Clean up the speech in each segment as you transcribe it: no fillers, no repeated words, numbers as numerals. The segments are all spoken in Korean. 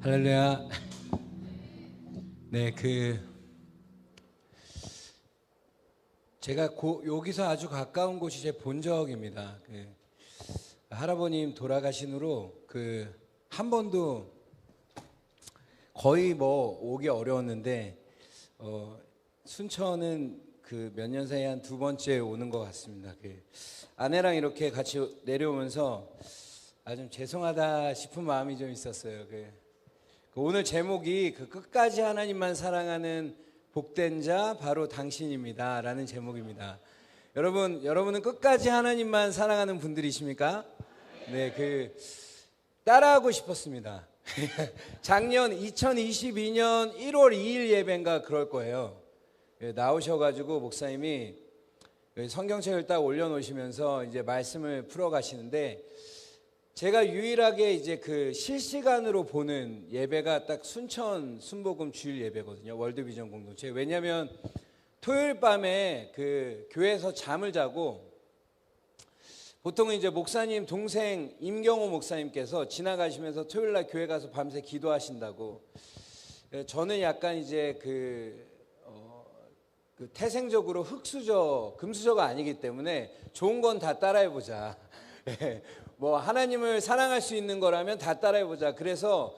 할렐루야. 네, 제가 여기서 아주 가까운 곳이 제 본적입니다. 할아버님 돌아가신 후로 한 번도 거의 오기 어려웠는데 순천은 몇 년 사이에 한 2번째 오는 것 같습니다. 아내랑 이렇게 같이 내려오면서 좀 죄송하다 싶은 마음이 좀 있었어요. 오늘 제목이 끝까지 하나님만 사랑하는 복된 자 바로 당신입니다 라는 제목입니다. 여러분은 끝까지 하나님만 사랑하는 분들이십니까? 네, 따라하고 싶었습니다. 작년 2022년 1월 2일 예배인가 그럴 거예요. 나오셔가지고 목사님이 성경책을 딱 올려놓으시면서 이제 말씀을 풀어 가시는데, 제가 유일하게 이제 실시간으로 보는 예배가 딱 순천 순복음 주일 예배거든요. 월드비전 공동체. 왜냐하면 토요일 밤에 교회에서 잠을 자고, 보통은 이제 목사님 동생 임경호 목사님께서 지나가시면서 토요일 날 교회 가서 밤새 기도하신다고. 저는 약간 이제 태생적으로 흑수저, 금수저가 아니기 때문에 좋은 건 다 따라해보자. 하나님을 사랑할 수 있는 거라면 다 따라해보자. 그래서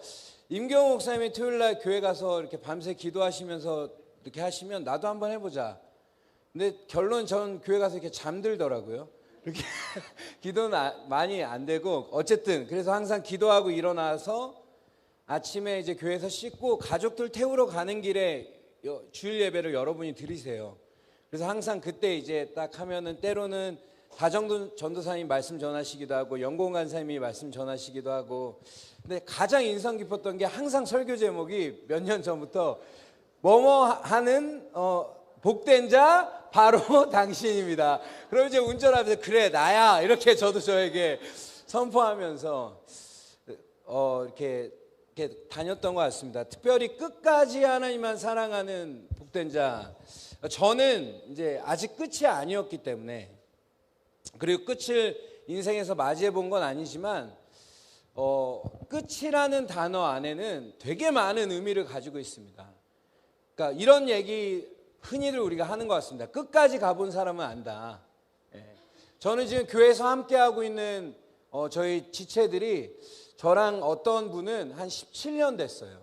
임경호 목사님이 토요일 날 교회 가서 이렇게 밤새 기도하시면서 이렇게 하시면 나도 한번 해보자. 근데 결론 전 교회 가서 이렇게 잠들더라고요. 이렇게 기도는 많이 안 되고, 어쨌든 그래서 항상 기도하고 일어나서 아침에 이제 교회에서 씻고 가족들 태우러 가는 길에 주일 예배를 여러분이 드리세요. 그래서 항상 그때 이제 딱 하면은 때로는 다정도 전도사님 말씀 전하시기도 하고 영공 간사님이 말씀 전하시기도 하고. 근데 가장 인상 깊었던 게 항상 설교 제목이 몇 년 전부터 뭐뭐 하는 복된 자 바로 당신입니다. 그럼 이제 운전하면서 그래 나야 이렇게 저도 저에게 선포하면서 이렇게 다녔던 것 같습니다. 특별히 끝까지 하나님만 사랑하는 복된 자. 저는 이제 아직 끝이 아니었기 때문에, 그리고 끝을 인생에서 맞이해 본 건 아니지만 끝이라는 단어 안에는 되게 많은 의미를 가지고 있습니다. 그러니까 이런 얘기 흔히들 우리가 하는 것 같습니다. 끝까지 가본 사람은 안다. 저는 지금 교회에서 함께하고 있는 저희 지체들이, 저랑 어떤 분은 한 17년 됐어요.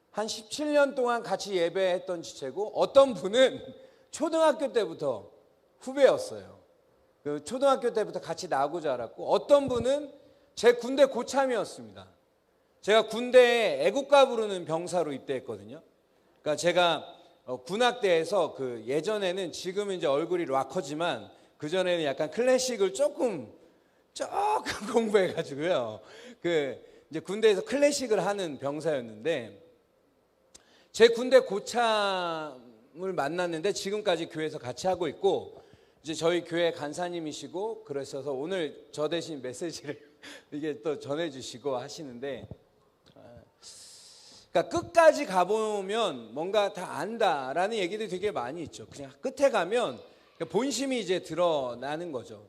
한 17년 동안 같이 예배했던 지체고, 어떤 분은 초등학교 때부터 후배였어요. 초등학교 때부터 같이 나고 자랐고, 어떤 분은 제 군대 고참이었습니다. 제가 군대에 애국가 부르는 병사로 입대했거든요. 그러니까 제가 군악대에서 예전에는, 지금은 이제 얼굴이 락커지만 그전에는 약간 클래식을 조금 공부해가지고요. 이제 군대에서 클래식을 하는 병사였는데, 제 군대 고참을 만났는데 지금까지 교회에서 같이 하고 있고, 이제 저희 교회 간사님이시고 그러셔서 오늘 저 대신 메시지를 이게 또 전해주시고 하시는데, 그러니까 끝까지 가보면 뭔가 다 안다라는 얘기들이 되게 많이 있죠. 그냥 끝에 가면 본심이 이제 드러나는 거죠.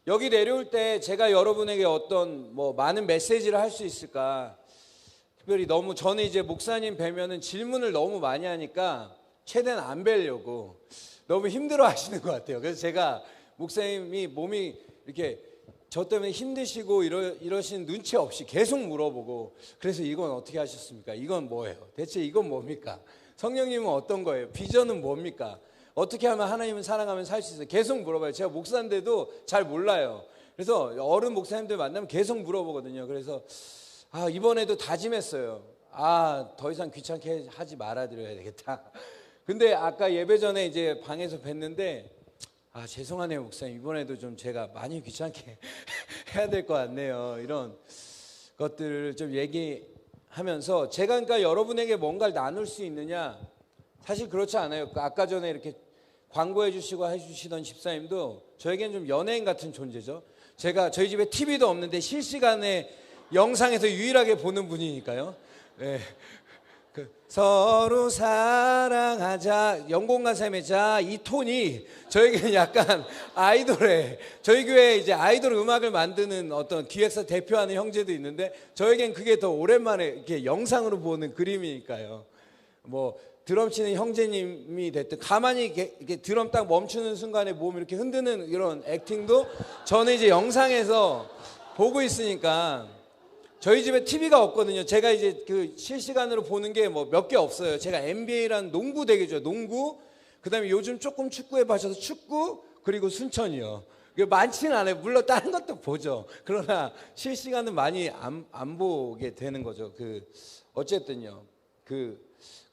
여기 내려올 때 제가 여러분에게 어떤 많은 메시지를 할 수 있을까, 특별히 너무 저는 이제 목사님 뵈면은 질문을 너무 많이 하니까 최대한 안 뵈려고 너무 힘들어 하시는 것 같아요. 그래서 제가 목사님이 몸이 이렇게 저 때문에 힘드시고 이러신 눈치 없이 계속 물어보고, 그래서 이건 어떻게 하셨습니까? 이건 뭐예요? 대체 이건 뭡니까? 성령님은 어떤 거예요? 비전은 뭡니까? 어떻게 하면 하나님을 사랑하면 살 수 있어요? 계속 물어봐요. 제가 목사인데도 잘 몰라요. 그래서 어른 목사님들 만나면 계속 물어보거든요. 그래서 이번에도 다짐했어요. 더 이상 귀찮게 하지 말아드려야 되겠다. 근데 아까 예배 전에 이제 방에서 뵀는데, 죄송하네요 목사님, 이번에도 좀 제가 많이 귀찮게 해야 될 것 같네요. 이런 것들을 좀 얘기하면서, 제가 그러니까 여러분에게 뭔가를 나눌 수 있느냐, 사실 그렇지 않아요. 아까 전에 이렇게 광고해 주시고 해주시던 집사님도 저에게는 좀 연예인 같은 존재죠. 저희 집에 TV도 없는데 실시간에 영상에서 유일하게 보는 분이니까요. 네. 서로 사랑하자. 영공가사님의 자, 이 톤이 저에게는 약간 아이돌의, 저희 교회에 이제 아이돌 음악을 만드는 어떤 기획사 대표하는 형제도 있는데 저에겐 그게 더 오랜만에 이렇게 영상으로 보는 그림이니까요. 뭐 드럼 치는 형제님이 됐든 가만히 이렇게 드럼 딱 멈추는 순간에 몸 이렇게 흔드는 이런 액팅도 저는 이제 영상에서 보고 있으니까. 저희 집에 TV가 없거든요. 제가 이제 그 실시간으로 보는 게 뭐 몇 개 없어요. 제가 NBA라는 농구 되게 좋아요. 농구, 그다음에 요즘 조금 축구에 빠져서 축구, 그리고 순천이요. 많지는 않아요. 물론 다른 것도 보죠. 그러나 실시간은 많이 안 보게 되는 거죠. 어쨌든요.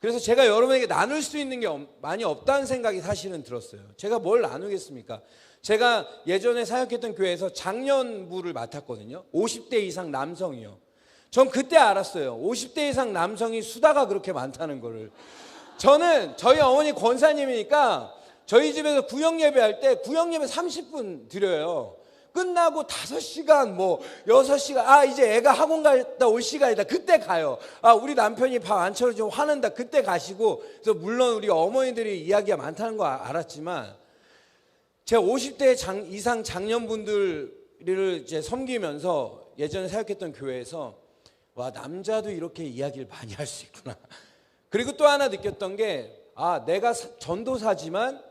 그래서 제가 여러분에게 나눌 수 있는 게 많이 없다는 생각이 사실은 들었어요. 제가 뭘 나누겠습니까? 제가 예전에 사역했던 교회에서 장년부를 맡았거든요. 50대 이상 남성이요. 전 그때 알았어요. 50대 이상 남성이 수다가 그렇게 많다는 거를. 저는 저희 어머니 권사님이니까 저희 집에서 구역 예배할 때 구역 예배 30분 드려요. 끝나고 5시간 뭐 6시간 이제 애가 학원 갔다 올 시간이다. 그때 가요. 우리 남편이 밥 안 차려 좀 화낸다. 그때 가시고. 그래서 물론 우리 어머니들이 이야기가 많다는 거 알았지만 제가 50대 이상 장년분들을 이제 섬기면서 예전에 사역했던 교회에서 와, 남자도 이렇게 이야기를 많이 할 수 있구나. 그리고 또 하나 느꼈던 게 내가 전도사지만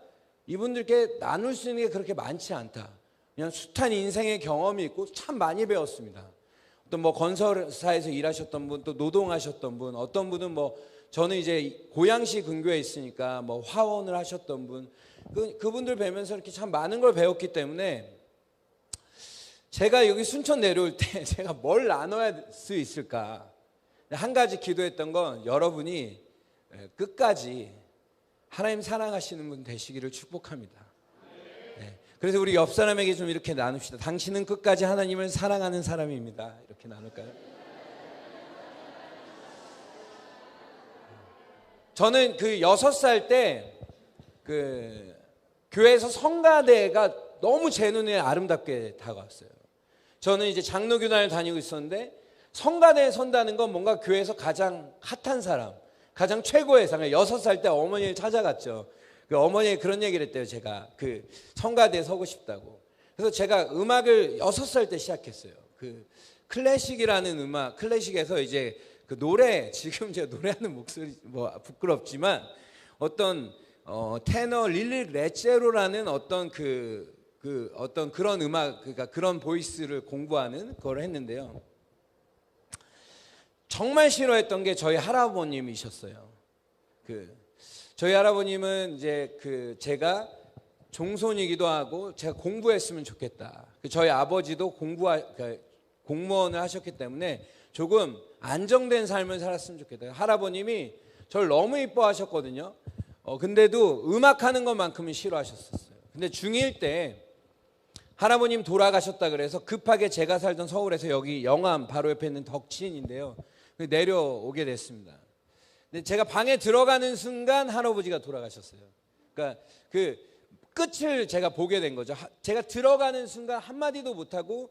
이분들께 나눌 수 있는 게 그렇게 많지 않다. 그냥 숱한 인생의 경험이 있고 참 많이 배웠습니다. 어떤 뭐 건설사에서 일하셨던 분, 또 노동하셨던 분, 어떤 분은 뭐 저는 이제 고양시 근교에 있으니까 뭐 화원을 하셨던 분, 그분들 뵈면서 이렇게 참 많은 걸 배웠기 때문에 제가 여기 순천 내려올 때 제가 뭘 나눠야 수 있을까? 한 가지 기도했던 건 여러분이 끝까지 하나님 사랑하시는 분 되시기를 축복합니다. 네. 그래서 우리 옆 사람에게 좀 이렇게 나눕시다. 당신은 끝까지 하나님을 사랑하는 사람입니다. 이렇게 나눌까요? 저는 6살 때 교회에서 성가대가 너무 제 눈에 아름답게 다가왔어요. 저는 이제 장로교단을 다니고 있었는데 성가대에 선다는 건 뭔가 교회에서 가장 핫한 사람, 가장 최고의 상을 6살 때 어머니를 찾아갔죠. 어머니가 그런 얘기를 했대요. 제가 성가대에 서고 싶다고. 그래서 제가 음악을 6살 때 시작했어요. 클래식이라는 음악, 클래식에서 이제 노래, 지금 제가 노래하는 목소리 뭐 부끄럽지만 어떤 테너 릴리 레제로라는 어떤 어떤 그런 음악, 그러니까 그런 보이스를 공부하는 걸 했는데요. 정말 싫어했던 게 저희 할아버님이셨어요. 저희 할아버님은 이제 제가 종손이기도 하고 제가 공부했으면 좋겠다. 저희 아버지도 공무원을 하셨기 때문에 조금 안정된 삶을 살았으면 좋겠다. 할아버님이 저를 너무 이뻐하셨거든요. 근데도 음악하는 것만큼은 싫어하셨었어요. 근데 중1 때 할아버님 돌아가셨다 그래서 급하게 제가 살던 서울에서 여기 영암 바로 옆에 있는 덕친인데요. 내려오게 됐습니다. 근데 제가 방에 들어가는 순간 할아버지가 돌아가셨어요. 그러니까 끝을 제가 보게 된 거죠. 제가 들어가는 순간 한마디도 못하고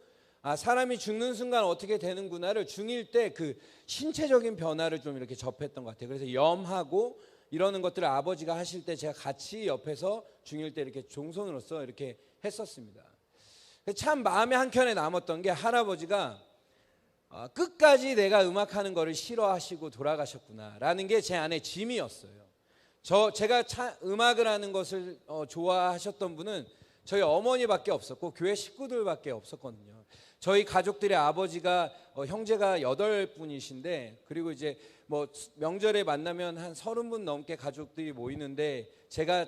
사람이 죽는 순간 어떻게 되는구나를 중1 때 신체적인 변화를 좀 이렇게 접했던 것 같아요. 그래서 염하고 이러는 것들을 아버지가 하실 때 제가 같이 옆에서 중1 때 이렇게 종손으로서 이렇게 했었습니다. 참 마음에 한켠에 남았던 게 할아버지가 끝까지 내가 음악하는 거를 싫어하시고 돌아가셨구나라는 게 제 안에 짐이었어요. 제가 음악을 하는 것을 좋아하셨던 분은 저희 어머니밖에 없었고 교회 식구들밖에 없었거든요. 저희 가족들의 아버지가 형제가 8분이신데 그리고 이제 뭐 명절에 만나면 한 30분 넘게 가족들이 모이는데 제가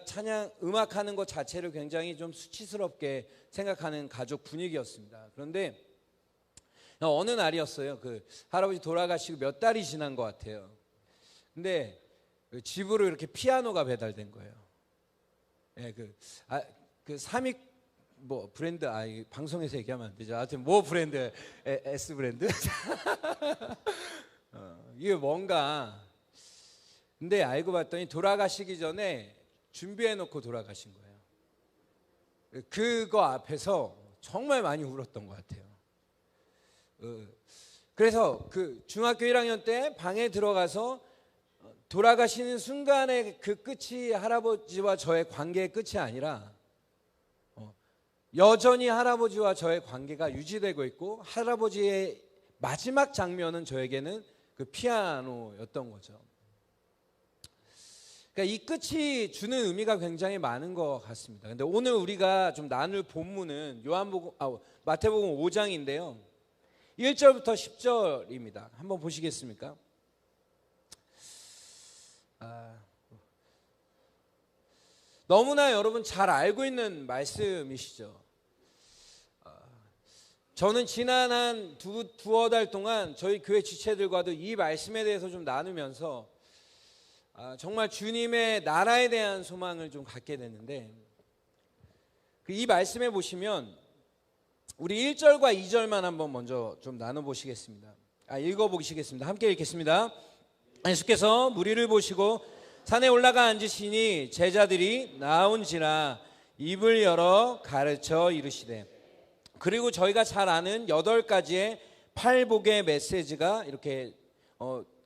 음악하는 것 자체를 굉장히 좀 수치스럽게 생각하는 가족 분위기였습니다. 그런데 어느 날이었어요. 할아버지 돌아가시고 몇 달이 지난 것 같아요. 근데 집으로 이렇게 피아노가 배달된 거예요. 예, 삼익 뭐 브랜드 방송에서 얘기하면 안 되죠. 하여튼 뭐 브랜드 S 브랜드 이게 뭔가. 근데 알고 봤더니 돌아가시기 전에 준비해 놓고 돌아가신 거예요. 그거 앞에서 정말 많이 울었던 것 같아요. 그래서 중학교 1학년 때 방에 들어가서 돌아가시는 순간의 그 끝이 할아버지와 저의 관계의 끝이 아니라 여전히 할아버지와 저의 관계가 유지되고 있고 할아버지의 마지막 장면은 저에게는 그 피아노였던 거죠. 그러니까 이 끝이 주는 의미가 굉장히 많은 것 같습니다. 근데 오늘 우리가 좀 나눌 본문은 마태복음 5장인데요. 1절부터 10절입니다. 한번 보시겠습니까? 너무나 여러분 잘 알고 있는 말씀이시죠. 저는 지난 한 두어 달 동안 저희 교회 지체들과도 이 말씀에 대해서 좀 나누면서 정말 주님의 나라에 대한 소망을 좀 갖게 됐는데, 이 말씀에 보시면 우리 1절과 2절만 한번 먼저 좀 나눠보시겠습니다. 읽어보시겠습니다. 함께 읽겠습니다. 예수께서 무리를 보시고 산에 올라가 앉으시니 제자들이 나온지라 입을 열어 가르쳐 이르시되, 그리고 저희가 잘 아는 8가지의 팔복의 메시지가 이렇게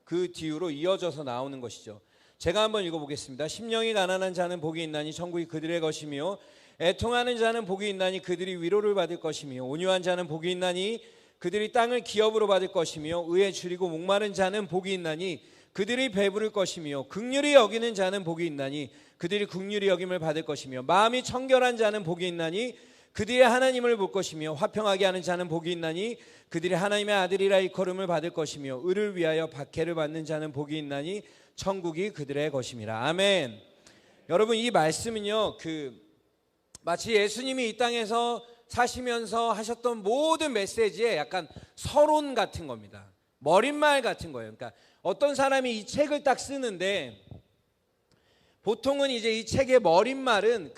그 뒤로 이어져서 나오는 것이죠. 제가 한번 읽어보겠습니다. 심령이 가난한 자는 복이 있나니 천국이 그들의 것이며, 애통하는 자는 복이 있나니 그들이 위로를 받을 것이며, 온유한 자는 복이 있나니 그들이 땅을 기업으로 받을 것이며, 의에 줄이고 목마른 자는 복이 있나니 그들이 배부를 것이며, 긍휼히 여기는 자는 복이 있나니 그들이 긍휼히 여김을 받을 것이며, 마음이 청결한 자는 복이 있나니 그들이 하나님을 볼 것이며, 화평하게 하는 자는 복이 있나니 그들이 하나님의 아들이라 일컬음을 받을 것이며, 의를 위하여 박해를 받는 자는 복이 있나니 천국이 그들의 것임이라. 아멘. 여러분, 이 말씀은요, 마치 예수님이 이 땅에서 사시면서 하셨던 모든 메시지의 약간 서론 같은 겁니다. 머릿말 같은 거예요. 그러니까 어떤 사람이 이 책을 딱 쓰는데, 보통은 이제 이 책의 머릿말은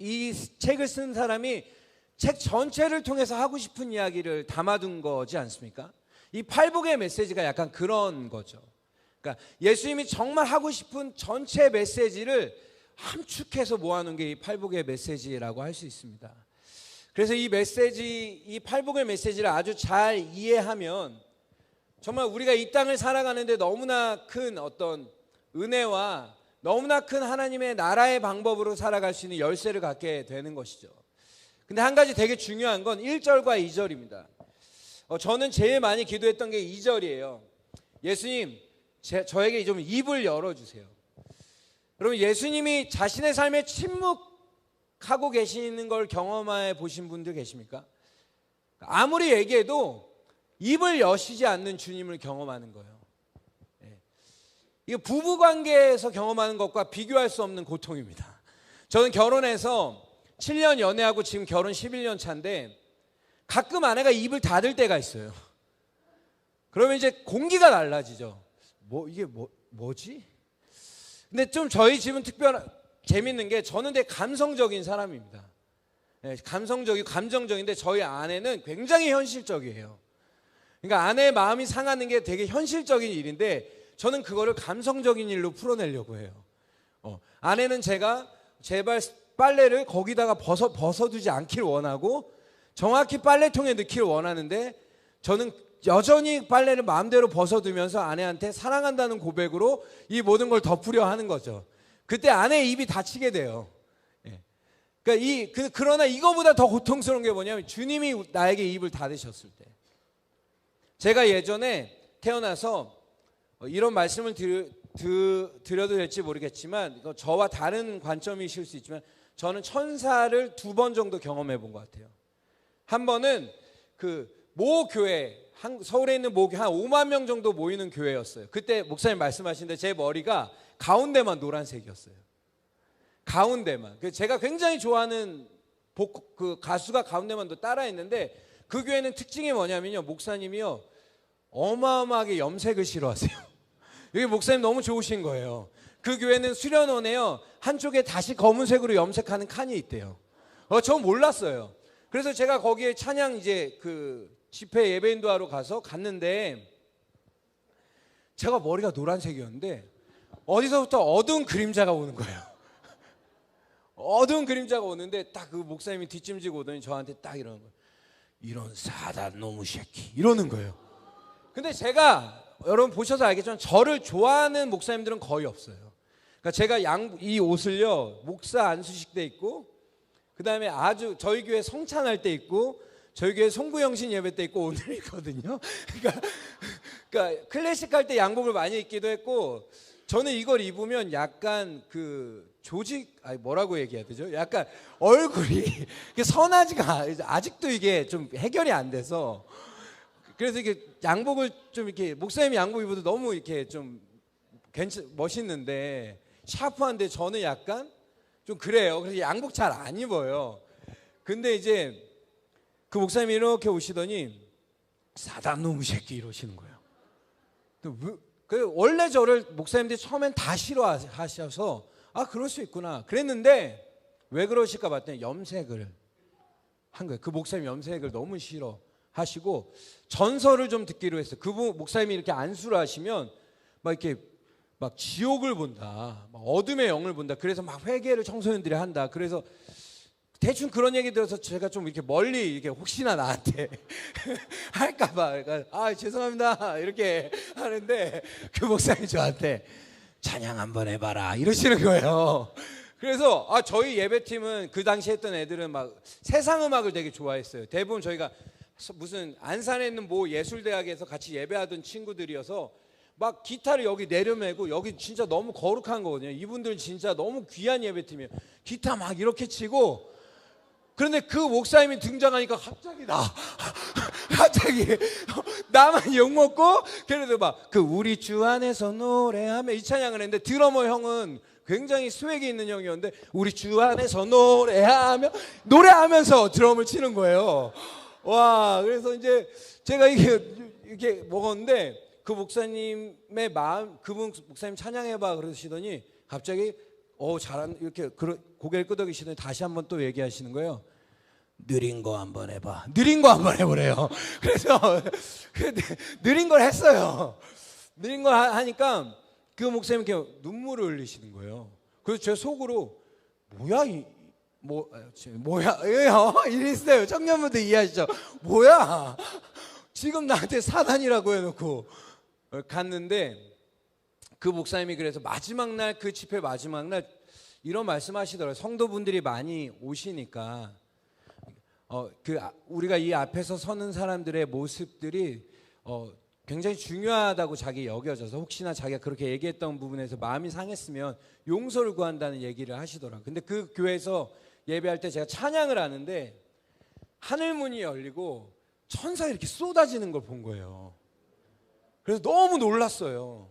이 책을 쓴 사람이 책 전체를 통해서 하고 싶은 이야기를 담아둔 거지 않습니까? 이 팔복의 메시지가 약간 그런 거죠. 그러니까 예수님이 정말 하고 싶은 전체 메시지를 함축해서 모아놓은 게 이 팔복의 메시지라고 할 수 있습니다. 그래서 이 팔복의 메시지를 아주 잘 이해하면 정말 우리가 이 땅을 살아가는데 너무나 큰 어떤 은혜와 너무나 큰 하나님의 나라의 방법으로 살아갈 수 있는 열쇠를 갖게 되는 것이죠. 근데 한 가지 되게 중요한 건 1절과 2절입니다. 저는 제일 많이 기도했던 게 2절이에요. 예수님, 저에게 좀 입을 열어주세요. 여러분, 예수님이 자신의 삶에 침묵하고 계시는 걸 경험해 보신 분들 계십니까? 아무리 얘기해도 입을 여시지 않는 주님을 경험하는 거예요. 이게 부부관계에서 경험하는 것과 비교할 수 없는 고통입니다. 저는 결혼해서 7년 연애하고 지금 결혼 11년 차인데 가끔 아내가 입을 닫을 때가 있어요. 그러면 이제 공기가 달라지죠. 이게 뭐지? 근데 좀 저희 집은 재밌는 게 저는 되게 감성적인 사람입니다. 감성적이고 감정적인데 저희 아내는 굉장히 현실적이에요. 그러니까 아내의 마음이 상하는 게 되게 현실적인 일인데 저는 그거를 감성적인 일로 풀어내려고 해요. 아내는 제가 제발 빨래를 거기다가 벗어두지 않기를 원하고 정확히 빨래통에 넣기를 원하는데, 저는 여전히 빨래를 마음대로 벗어두면서 아내한테 사랑한다는 고백으로 이 모든 걸 덮으려 하는 거죠. 그때 아내의 입이 닫히게 돼요. 그러니까 그러나 이거보다 더 고통스러운 게 뭐냐면 주님이 나에게 입을 닫으셨을 때. 제가 예전에 태어나서 이런 말씀을 드려도 될지 모르겠지만 저와 다른 관점이실 수 있지만 저는 천사를 2번 정도 경험해 본 것 같아요. 한 번은 모 교회, 서울에 있는 모 교회 한 5만 명 정도 모이는 교회였어요. 그때 목사님 말씀하시는데 제 머리가 가운데만 노란색이었어요. 가운데만. 제가 굉장히 좋아하는 가수가 가운데만 따라했는데 그 교회는 특징이 뭐냐면요, 목사님이요 어마어마하게 염색을 싫어하세요. 여기 목사님 너무 좋으신 거예요. 그 교회는 수련원에요 한쪽에 다시 검은색으로 염색하는 칸이 있대요. 저 몰랐어요. 그래서 제가 거기에 찬양 이제 집회 예배인도 하러 갔는데 제가 머리가 노란색이었는데 어디서부터 어두운 그림자가 오는 거예요. 어두운 그림자가 오는데 딱 그 목사님이 뒷짐지고 오더니 저한테 딱 이러는 거예요. 이런 사단 놈의 새끼 이러는 거예요. 근데 제가 여러분 보셔서 알겠지만 저를 좋아하는 목사님들은 거의 없어요. 그러니까 제가 이 옷을요 목사 안수식 때 입고, 그 다음에 아주 저희 교회 성찬할 때 입고, 저희 교회 송구영신 예배 때 입고 오늘 입거든요. 그러니까 클래식 할 때 양복을 많이 입기도 했고, 저는 이걸 입으면 약간 그 뭐라고 얘기해야 되죠? 약간 얼굴이 선하지가 아직도 이게 좀 해결이 안 돼서, 그래서 이게 양복을 좀 이렇게 목사님이 양복 입어도 너무 이렇게 좀 멋있는데 샤프한데 저는 약간 좀 그래요. 그래서 양복 잘 안 입어요. 근데 이제 그 목사님이 이렇게 오시더니 사단 놈의 새끼 이러시는 거예요. 원래 저를 목사님들이 처음엔 다 싫어하셔서 그럴 수 있구나 그랬는데, 왜 그러실까 봤더니 염색을 한 거예요. 그 목사님 염색을 너무 싫어하시고 전설을 좀 듣기로 했어요. 그 목사님이 이렇게 안수를 하시면 막 이렇게 막 지옥을 본다, 막 어둠의 영을 본다. 그래서 막 회개를 청소년들이 한다. 그래서 대충 그런 얘기 들어서 제가 좀 이렇게 멀리 이렇게 혹시나 나한테 할까봐 그러니까 죄송합니다 이렇게 하는데, 그 목사님이 저한테 찬양 한번 해봐라 이러시는 거예요. 그래서 저희 예배팀은 그 당시 했던 애들은 막 세상 음악을 되게 좋아했어요. 대부분 저희가 무슨 안산에 있는 모 예술대학에서 같이 예배하던 친구들이어서 막 기타를 여기 내려매고, 여기 진짜 너무 거룩한 거거든요. 이분들 진짜 너무 귀한 예배팀이에요. 기타 막 이렇게 치고, 그런데 그 목사님이 등장하니까 갑자기 나만 욕먹고, 그래도 막 그 우리 주 안에서 노래하며 이 찬양을 했는데, 드러머 형은 굉장히 스웩이 있는 형이었는데 우리 주 안에서 노래하면서 드럼을 치는 거예요. 와, 그래서 이제 제가 이게 먹었는데, 그 목사님의 마음, 그분 목사님 찬양해봐 그러시더니 갑자기 이렇게 고개를 끄덕이시더니 다시 한번 또 얘기하시는 거예요. 느린 거 한번 해봐. 느린 거 한번 해보래요. 그래서 느린 걸 했어요. 느린 걸 하니까 그 목사님 이렇게 눈물을 흘리시는 거예요. 그래서 제 속으로 뭐야 이랬어요. 청년분들 이해하시죠? 뭐야 지금 나한테 사단이라고 해놓고. 갔는데 그 목사님이 그래서 마지막 날, 그 집회 마지막 날 이런 말씀하시더라고요. 성도분들이 많이 오시니까 우리가 이 앞에서 서는 사람들의 모습들이 굉장히 중요하다고 자기 여겨져서, 혹시나 자기가 그렇게 얘기했던 부분에서 마음이 상했으면 용서를 구한다는 얘기를 하시더라고요. 근데 그 교회에서 예배할 때 제가 찬양을 하는데 하늘 문이 열리고 천사가 이렇게 쏟아지는 걸 본 거예요. 그래서 너무 놀랐어요.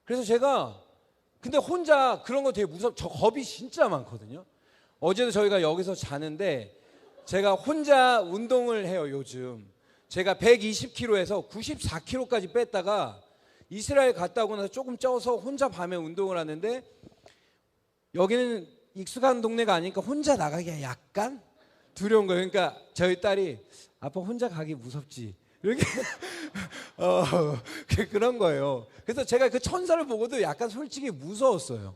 그래서 제가 근데 혼자 그런 거 되게 저 겁이 진짜 많거든요. 어제도 저희가 여기서 자는데 제가 혼자 운동을 해요. 요즘 제가 120kg에서 94kg까지 뺐다가 이스라엘 갔다 오고 나서 조금 쪄서 혼자 밤에 운동을 하는데, 여기는 익숙한 동네가 아니니까 혼자 나가기가 약간 두려운 거예요. 그러니까 저희 딸이 아빠 혼자 가기 무섭지 이렇게 그런 거예요. 그래서 제가 그 천사를 보고도 약간 솔직히 무서웠어요.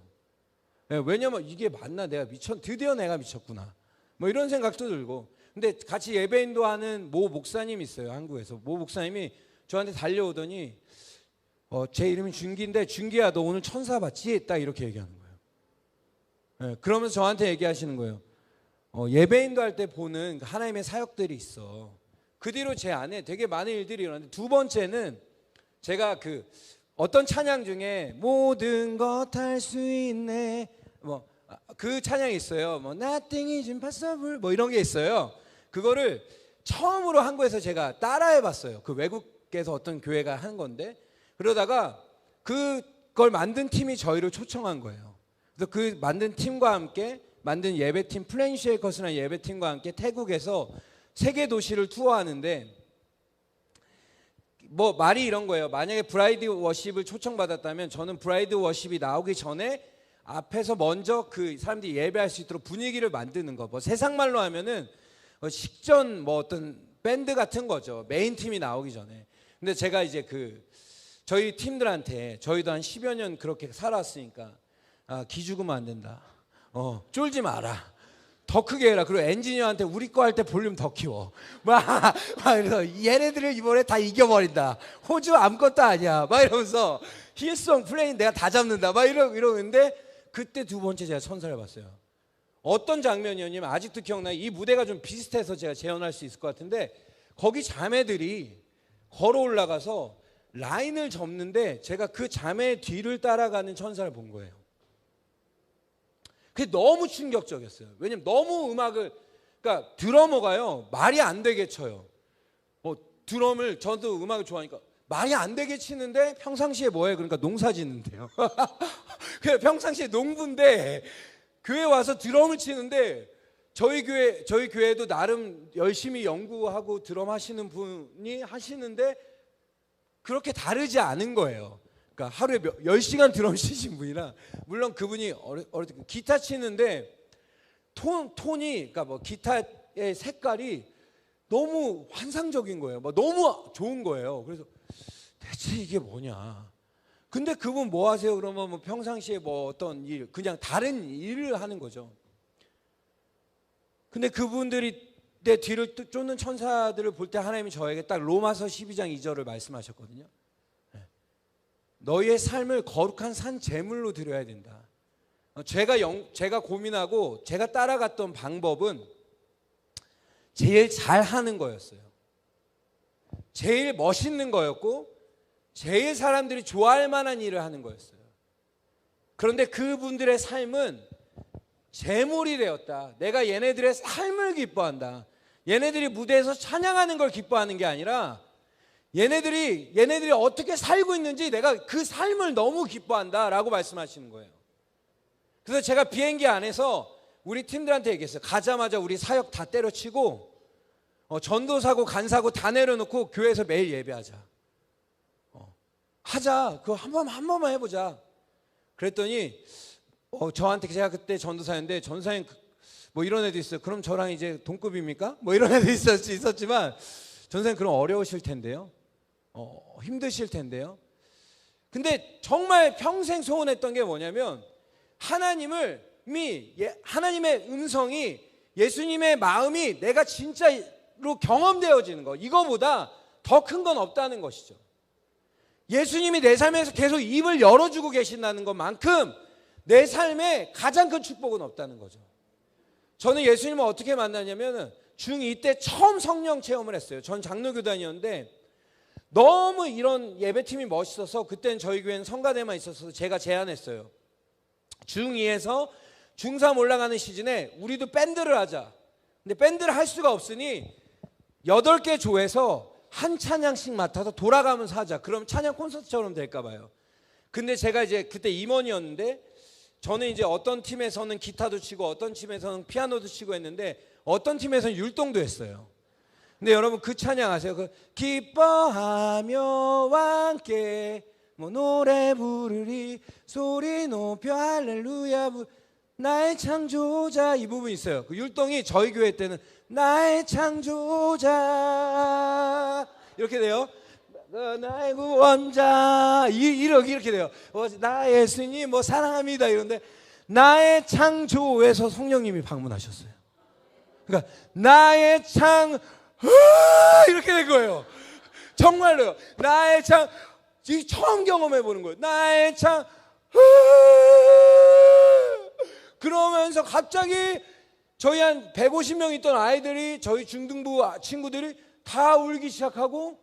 왜냐면 이게 맞나, 드디어 내가 미쳤구나 뭐 이런 생각도 들고. 근데 같이 예배 인도하는 모 목사님이 있어요. 한국에서 모 목사님이 저한테 달려오더니 제 이름이 준기인데, 준기야 너 오늘 천사 봤지? 딱 이렇게 얘기하는 거예요. 그러면서 저한테 얘기하시는 거예요. 예배 인도할 때 보는 하나님의 사역들이 있어. 그 뒤로 제 안에 되게 많은 일들이 일어났는데, 두 번째는 제가 어떤 찬양 중에 모든 것 할 수 있네 그 찬양이 있어요. Nothing is impossible 이런 게 있어요. 그거를 처음으로 한국에서 제가 따라해봤어요. 그 외국에서 어떤 교회가 한 건데, 그러다가 그걸 만든 팀이 저희를 초청한 거예요. 그래서 그 만든 팀과 함께, 만든 예배팀 플랜쉐이커스라는 예배팀과 함께 태국에서 세계 도시를 투어하는데, 말이 이런 거예요. 만약에 브라이드 워십을 초청받았다면 저는 브라이드 워십이 나오기 전에 앞에서 먼저 그 사람들이 예배할 수 있도록 분위기를 만드는 거. 세상 말로 하면은 식전 어떤 밴드 같은 거죠. 메인 팀이 나오기 전에. 근데 제가 이제 저희 팀들한테, 저희도 한 10여 년 그렇게 살았으니까 기죽으면 안 된다. 쫄지 마라. 더 크게 해라. 그리고 엔지니어한테 우리 거 할 때 볼륨 더 키워. 막 그래서 얘네들을 이번에 다 이겨버린다. 호주 아무것도 아니야. 막 이러면서 힐송 플레인 내가 다 잡는다. 막 이러는데 그때 두 번째 제가 천사를 봤어요. 어떤 장면이었냐면 아직도 기억나요. 이 무대가 좀 비슷해서 제가 재현할 수 있을 것 같은데 거기 자매들이 걸어 올라가서 라인을 접는데 제가 그 자매의 뒤를 따라가는 천사를 본 거예요. 그게 너무 충격적이었어요. 왜냐면 너무 음악을, 그러니까 드러머가요 말이 안 되게 쳐요. 뭐 드럼을, 저도 음악을 좋아하니까 말이 안 되게 치는데 평상시에 뭐예요? 그러니까 농사 짓는데요. 그냥 평상시에 농부인데 교회 와서 드럼을 치는데 저희 교회도 나름 열심히 연구하고 드럼 하시는 분이 하시는데 그렇게 다르지 않은 거예요. 그러니까 하루에 10시간 드럼 치신 분이라, 물론 그분이 어릴 때 기타 치는데 톤이, 그러니까 뭐 기타의 색깔이 너무 환상적인 거예요. 뭐 너무 좋은 거예요. 그래서 대체 이게 뭐냐. 근데 그분 뭐 하세요? 그러면 뭐 평상시에 뭐 어떤 일, 그냥 다른 일을 하는 거죠. 근데 그분들이 내 뒤를 쫓는 천사들을 볼 때 하나님이 저에게 딱 로마서 12장 2절을 말씀하셨거든요. 너희의 삶을 거룩한 산 제물로 드려야 된다. 제가 고민하고 제가 따라갔던 방법은 제일 잘하는 거였어요. 제일 멋있는 거였고 제일 사람들이 좋아할 만한 일을 하는 거였어요. 그런데 그분들의 삶은 제물이 되었다. 내가 얘네들의 삶을 기뻐한다. 얘네들이 무대에서 찬양하는 걸 기뻐하는 게 아니라 얘네들이 어떻게 살고 있는지 내가 그 삶을 너무 기뻐한다라고 말씀하시는 거예요. 그래서 제가 비행기 안에서 우리 팀들한테 얘기했어요. 가자마자 우리 사역 다 때려치고 전도사고 간사고 다 내려놓고 교회에서 매일 예배하자. 하자. 그거 한 번만 해보자. 그랬더니 저한테, 제가 그때 전도사였는데 전도사님 뭐 이런 애도 있어요. 그럼 저랑 이제 동급입니까? 뭐 이런 애도 있었지만 전도사님 그럼 어려우실 텐데요. 힘드실 텐데요. 근데 정말 평생 소원했던 게 뭐냐면 하나님의 음성이, 예수님의 마음이 내가 진짜로 경험되어지는 거, 이거보다 더 큰 건 없다는 것이죠. 예수님이 내 삶에서 계속 입을 열어주고 계신다는 것만큼 내 삶에 가장 큰 축복은 없다는 거죠. 저는 예수님을 어떻게 만났냐면 중2 때 처음 성령 체험을 했어요. 전 장로교단이었는데 너무 이런 예배팀이 멋있어서 그때는 저희 교회는 성가대만 있었어서 제가 제안했어요. 중2에서 중3 올라가는 시즌에 우리도 밴드를 하자. 근데 밴드를 할 수가 없으니 8개 조에서 한 찬양씩 맡아서 돌아가면서 하자. 그럼 찬양 콘서트처럼 될까 봐요. 근데 제가 이제 그때 임원이었는데 저는 이제 어떤 팀에서는 기타도 치고 어떤 팀에서는 피아노도 치고 했는데 어떤 팀에서는 율동도 했어요. 근데 여러분 그 찬양 아세요? 그 기뻐하며 함께 뭐 노래 부르리 소리 높여 할렐루야 나의 창조자, 이 부분이 있어요. 그 율동이 저희 교회 때는 나의 창조자 이렇게 돼요. 나의 구원자 이렇게 돼요. 나의 예수님 뭐 사랑합니다 이런데 나의 창조에서 성령님이 방문하셨어요. 그러니까 나의 창 이렇게 된 거예요. 정말로요. 나의 창, 처음 경험해 보는 거예요. 나의 창 그러면서 갑자기 저희 한 150명 있던 아이들이, 저희 중등부 친구들이 다 울기 시작하고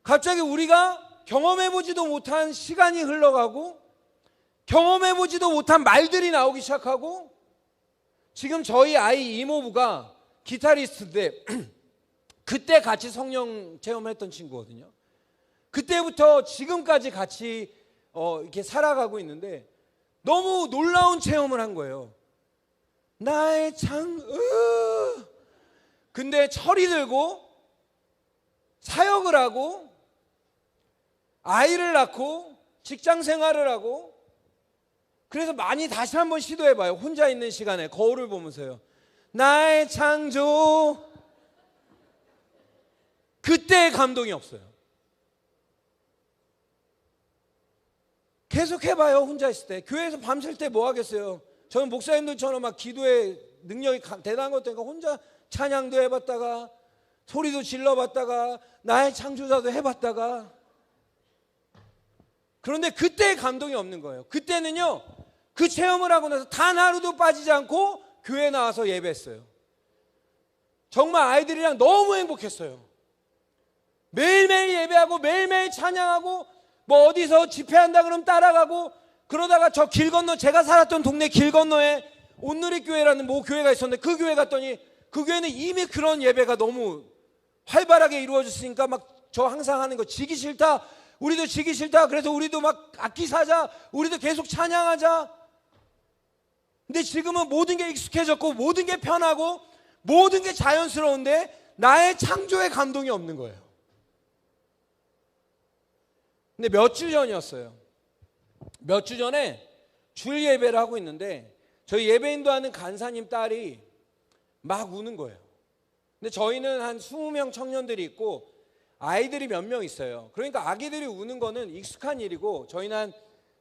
갑자기 우리가 경험해보지도 못한 시간이 흘러가고 경험해보지도 못한 말들이 나오기 시작하고, 지금 저희 아이 이모부가 기타리스트인데 그때 같이 성령 체험했던 친구거든요. 그때부터 지금까지 같이 이렇게 살아가고 있는데 너무 놀라운 체험을 한 거예요. 나의 근데 철이 들고 사역을 하고 아이를 낳고 직장 생활을 하고, 그래서 많이 다시 한번 시도해봐요. 혼자 있는 시간에 거울을 보면서요. 나의 창조. 그때 감동이 없어요. 계속 해봐요. 혼자 있을 때. 교회에서 밤샐 때 뭐 하겠어요. 저는 목사님들처럼 막 기도에 능력이 대단한 것 때문에 혼자 찬양도 해봤다가 소리도 질러봤다가 나의 창조자도 해봤다가, 그런데 그때 감동이 없는 거예요. 그때는요, 그 체험을 하고 나서 단 하루도 빠지지 않고 교회 나와서 예배했어요. 정말 아이들이랑 너무 행복했어요. 매일매일 예배하고 매일매일 찬양하고, 뭐 어디서 집회한다 그러면 따라가고, 그러다가 저 길 건너, 제가 살았던 동네 길 건너에 온누리교회라는 뭐 교회가 있었는데 그 교회 갔더니 그 교회는 이미 그런 예배가 너무 활발하게 이루어졌으니까 막 저 항상 하는 거, 지기 싫다, 우리도 지기 싫다, 그래서 우리도 막 악기 사자, 우리도 계속 찬양하자. 근데 지금은 모든 게 익숙해졌고 모든 게 편하고 모든 게 자연스러운데 나의 창조의 감동이 없는 거예요. 근데 몇 주 전이었어요. 몇 주 전에 주일 예배를 하고 있는데 저희 예배 인도하는 간사님 딸이 막 우는 거예요. 근데 저희는 한 20명 청년들이 있고 아이들이 몇 명 있어요. 그러니까 아기들이 우는 거는 익숙한 일이고, 저희는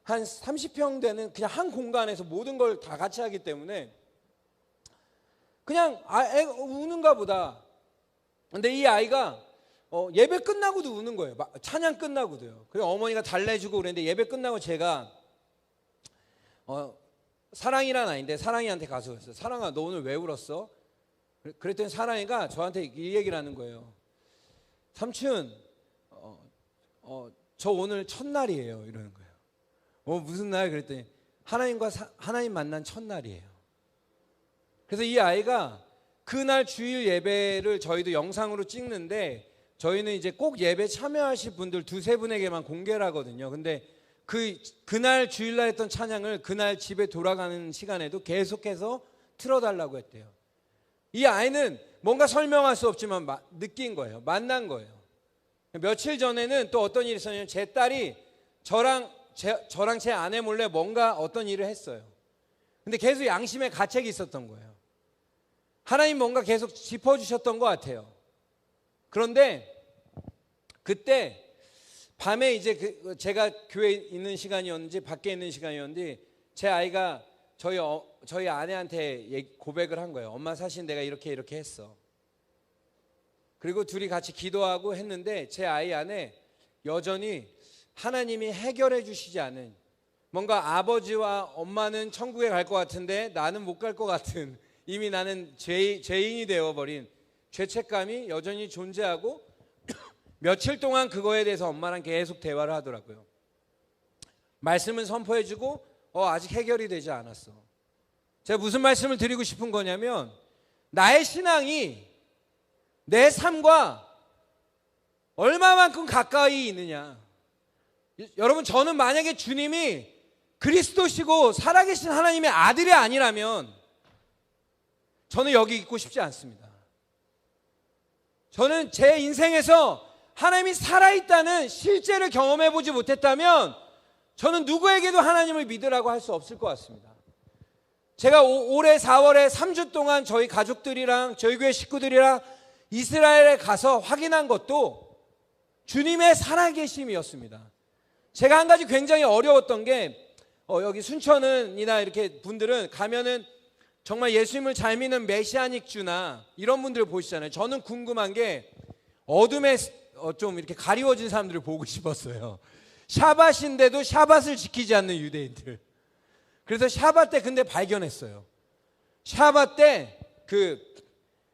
한 30평 되는 그냥 한 공간에서 모든 걸 다 같이 하기 때문에 그냥 애가 우는가 보다. 근데 이 아이가 예배 끝나고도 우는 거예요. 찬양 끝나고도요. 그래서 어머니가 달래주고 그랬는데 예배 끝나고 제가 사랑이란 아이인데 사랑이한테 가서 그랬어요. 사랑아, 너 오늘 왜 울었어? 그랬더니 사랑이가 저한테 이 얘기를 하는 거예요. 삼촌, 저 오늘 첫날이에요. 이러는 거예요. 무슨 날? 그랬더니 하나님 만난 첫날이에요. 그래서 이 아이가 그날 주일 예배를 저희도 영상으로 찍는데, 저희는 이제 꼭 예배 참여하실 분들 두세 분에게만 공개를 하거든요. 근데 그날 주일날 했던 찬양을 그날 집에 돌아가는 시간에도 계속해서 틀어달라고 했대요. 이 아이는 뭔가 설명할 수 없지만 느낀 거예요. 만난 거예요. 며칠 전에는 또 어떤 일이 있었냐면 제 딸이 저랑 제 아내 몰래 뭔가 어떤 일을 했어요. 근데 계속 양심의 가책이 있었던 거예요. 하나님 뭔가 계속 짚어주셨던 것 같아요. 그런데 그때 밤에 이제 제가 교회에 있는 시간이었는지 밖에 있는 시간이었는지 제 아이가 저희 아내한테 고백을 한 거예요. 엄마, 사실 내가 이렇게 했어. 그리고 둘이 같이 기도하고 했는데 제 아이 안에 여전히 하나님이 해결해 주시지 않은, 뭔가 아버지와 엄마는 천국에 갈 것 같은데 나는 못 갈 것 같은, 이미 나는 죄인이 되어버린 죄책감이 여전히 존재하고 며칠 동안 그거에 대해서 엄마랑 계속 대화를 하더라고요. 말씀은 선포해주고 아직 해결이 되지 않았어. 제가 무슨 말씀을 드리고 싶은 거냐면, 나의 신앙이 내 삶과 얼마만큼 가까이 있느냐. 여러분, 저는 만약에 주님이 그리스도시고 살아계신 하나님의 아들이 아니라면 저는 여기 있고 싶지 않습니다. 저는 제 인생에서 하나님이 살아있다는 실제를 경험해보지 못했다면 저는 누구에게도 하나님을 믿으라고 할 수 없을 것 같습니다. 제가 올해 4월에 3주 동안 저희 가족들이랑 저희 교회 식구들이랑 이스라엘에 가서 확인한 것도 주님의 살아계심이었습니다. 제가 한 가지 굉장히 어려웠던 게, 여기 순천은이나 이렇게 분들은 가면은 정말 예수님을 잘 믿는 메시아닉주나 이런 분들 보시잖아요. 저는 궁금한 게 어둠에 좀 이렇게 가리워진 사람들을 보고 싶었어요. 샤밧인데도 샤밧을 지키지 않는 유대인들. 그래서 샤밧 때 근데 발견했어요. 샤밧 때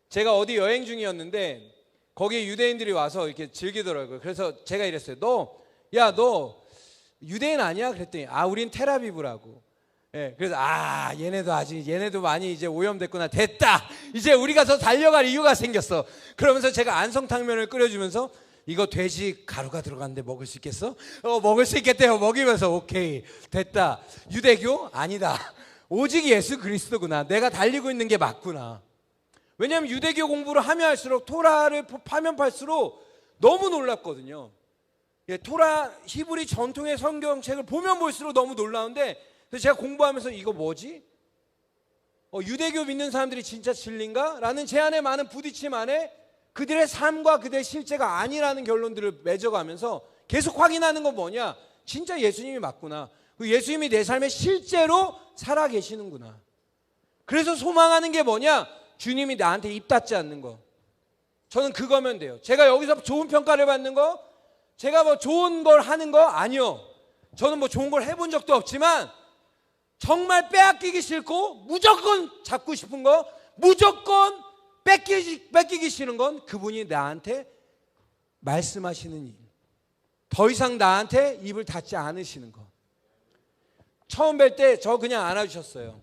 제가 어디 여행 중이었는데 거기에 유대인들이 와서 이렇게 즐기더라고요. 그래서 제가 이랬어요. 너 유대인 아니야? 그랬더니 우린 텔아비브라고. 예, 그래서 얘네도 많이 이제 오염됐구나. 됐다. 이제 우리가 더 달려갈 이유가 생겼어. 그러면서 제가 안성탕면을 끓여주면서 이거 돼지 가루가 들어갔는데 먹을 수 있겠어? 먹을 수 있겠대요. 먹이면서 오케이, 됐다. 유대교? 아니다. 오직 예수 그리스도구나. 내가 달리고 있는 게 맞구나. 왜냐하면 유대교 공부를 하면 할수록, 토라를 파면 팔수록 너무 놀랍거든요. 토라 히브리 전통의 성경책을 보면 볼수록 너무 놀라운데, 그래서 제가 공부하면서 이거 뭐지? 유대교 믿는 사람들이 진짜 진리인가? 라는 제 안에 많은 부딪힘 안에 그들의 삶과 그들의 실제가 아니라는 결론들을 맺어가면서 계속 확인하는 건 뭐냐? 진짜 예수님이 맞구나. 예수님이 내 삶에 실제로 살아계시는구나. 그래서 소망하는 게 뭐냐? 주님이 나한테 입 닫지 않는 거. 저는 그거면 돼요. 제가 여기서 좋은 평가를 받는 거, 제가 뭐 좋은 걸 하는 거 아니요. 저는 뭐 좋은 걸 해본 적도 없지만 정말 빼앗기기 싫고 무조건 잡고 싶은 거, 무조건 뺏기기 싫은 건 그분이 나한테 말씀하시는 일. 더 이상 나한테 입을 닫지 않으시는 거. 처음 뵐 때 저 그냥 안아주셨어요.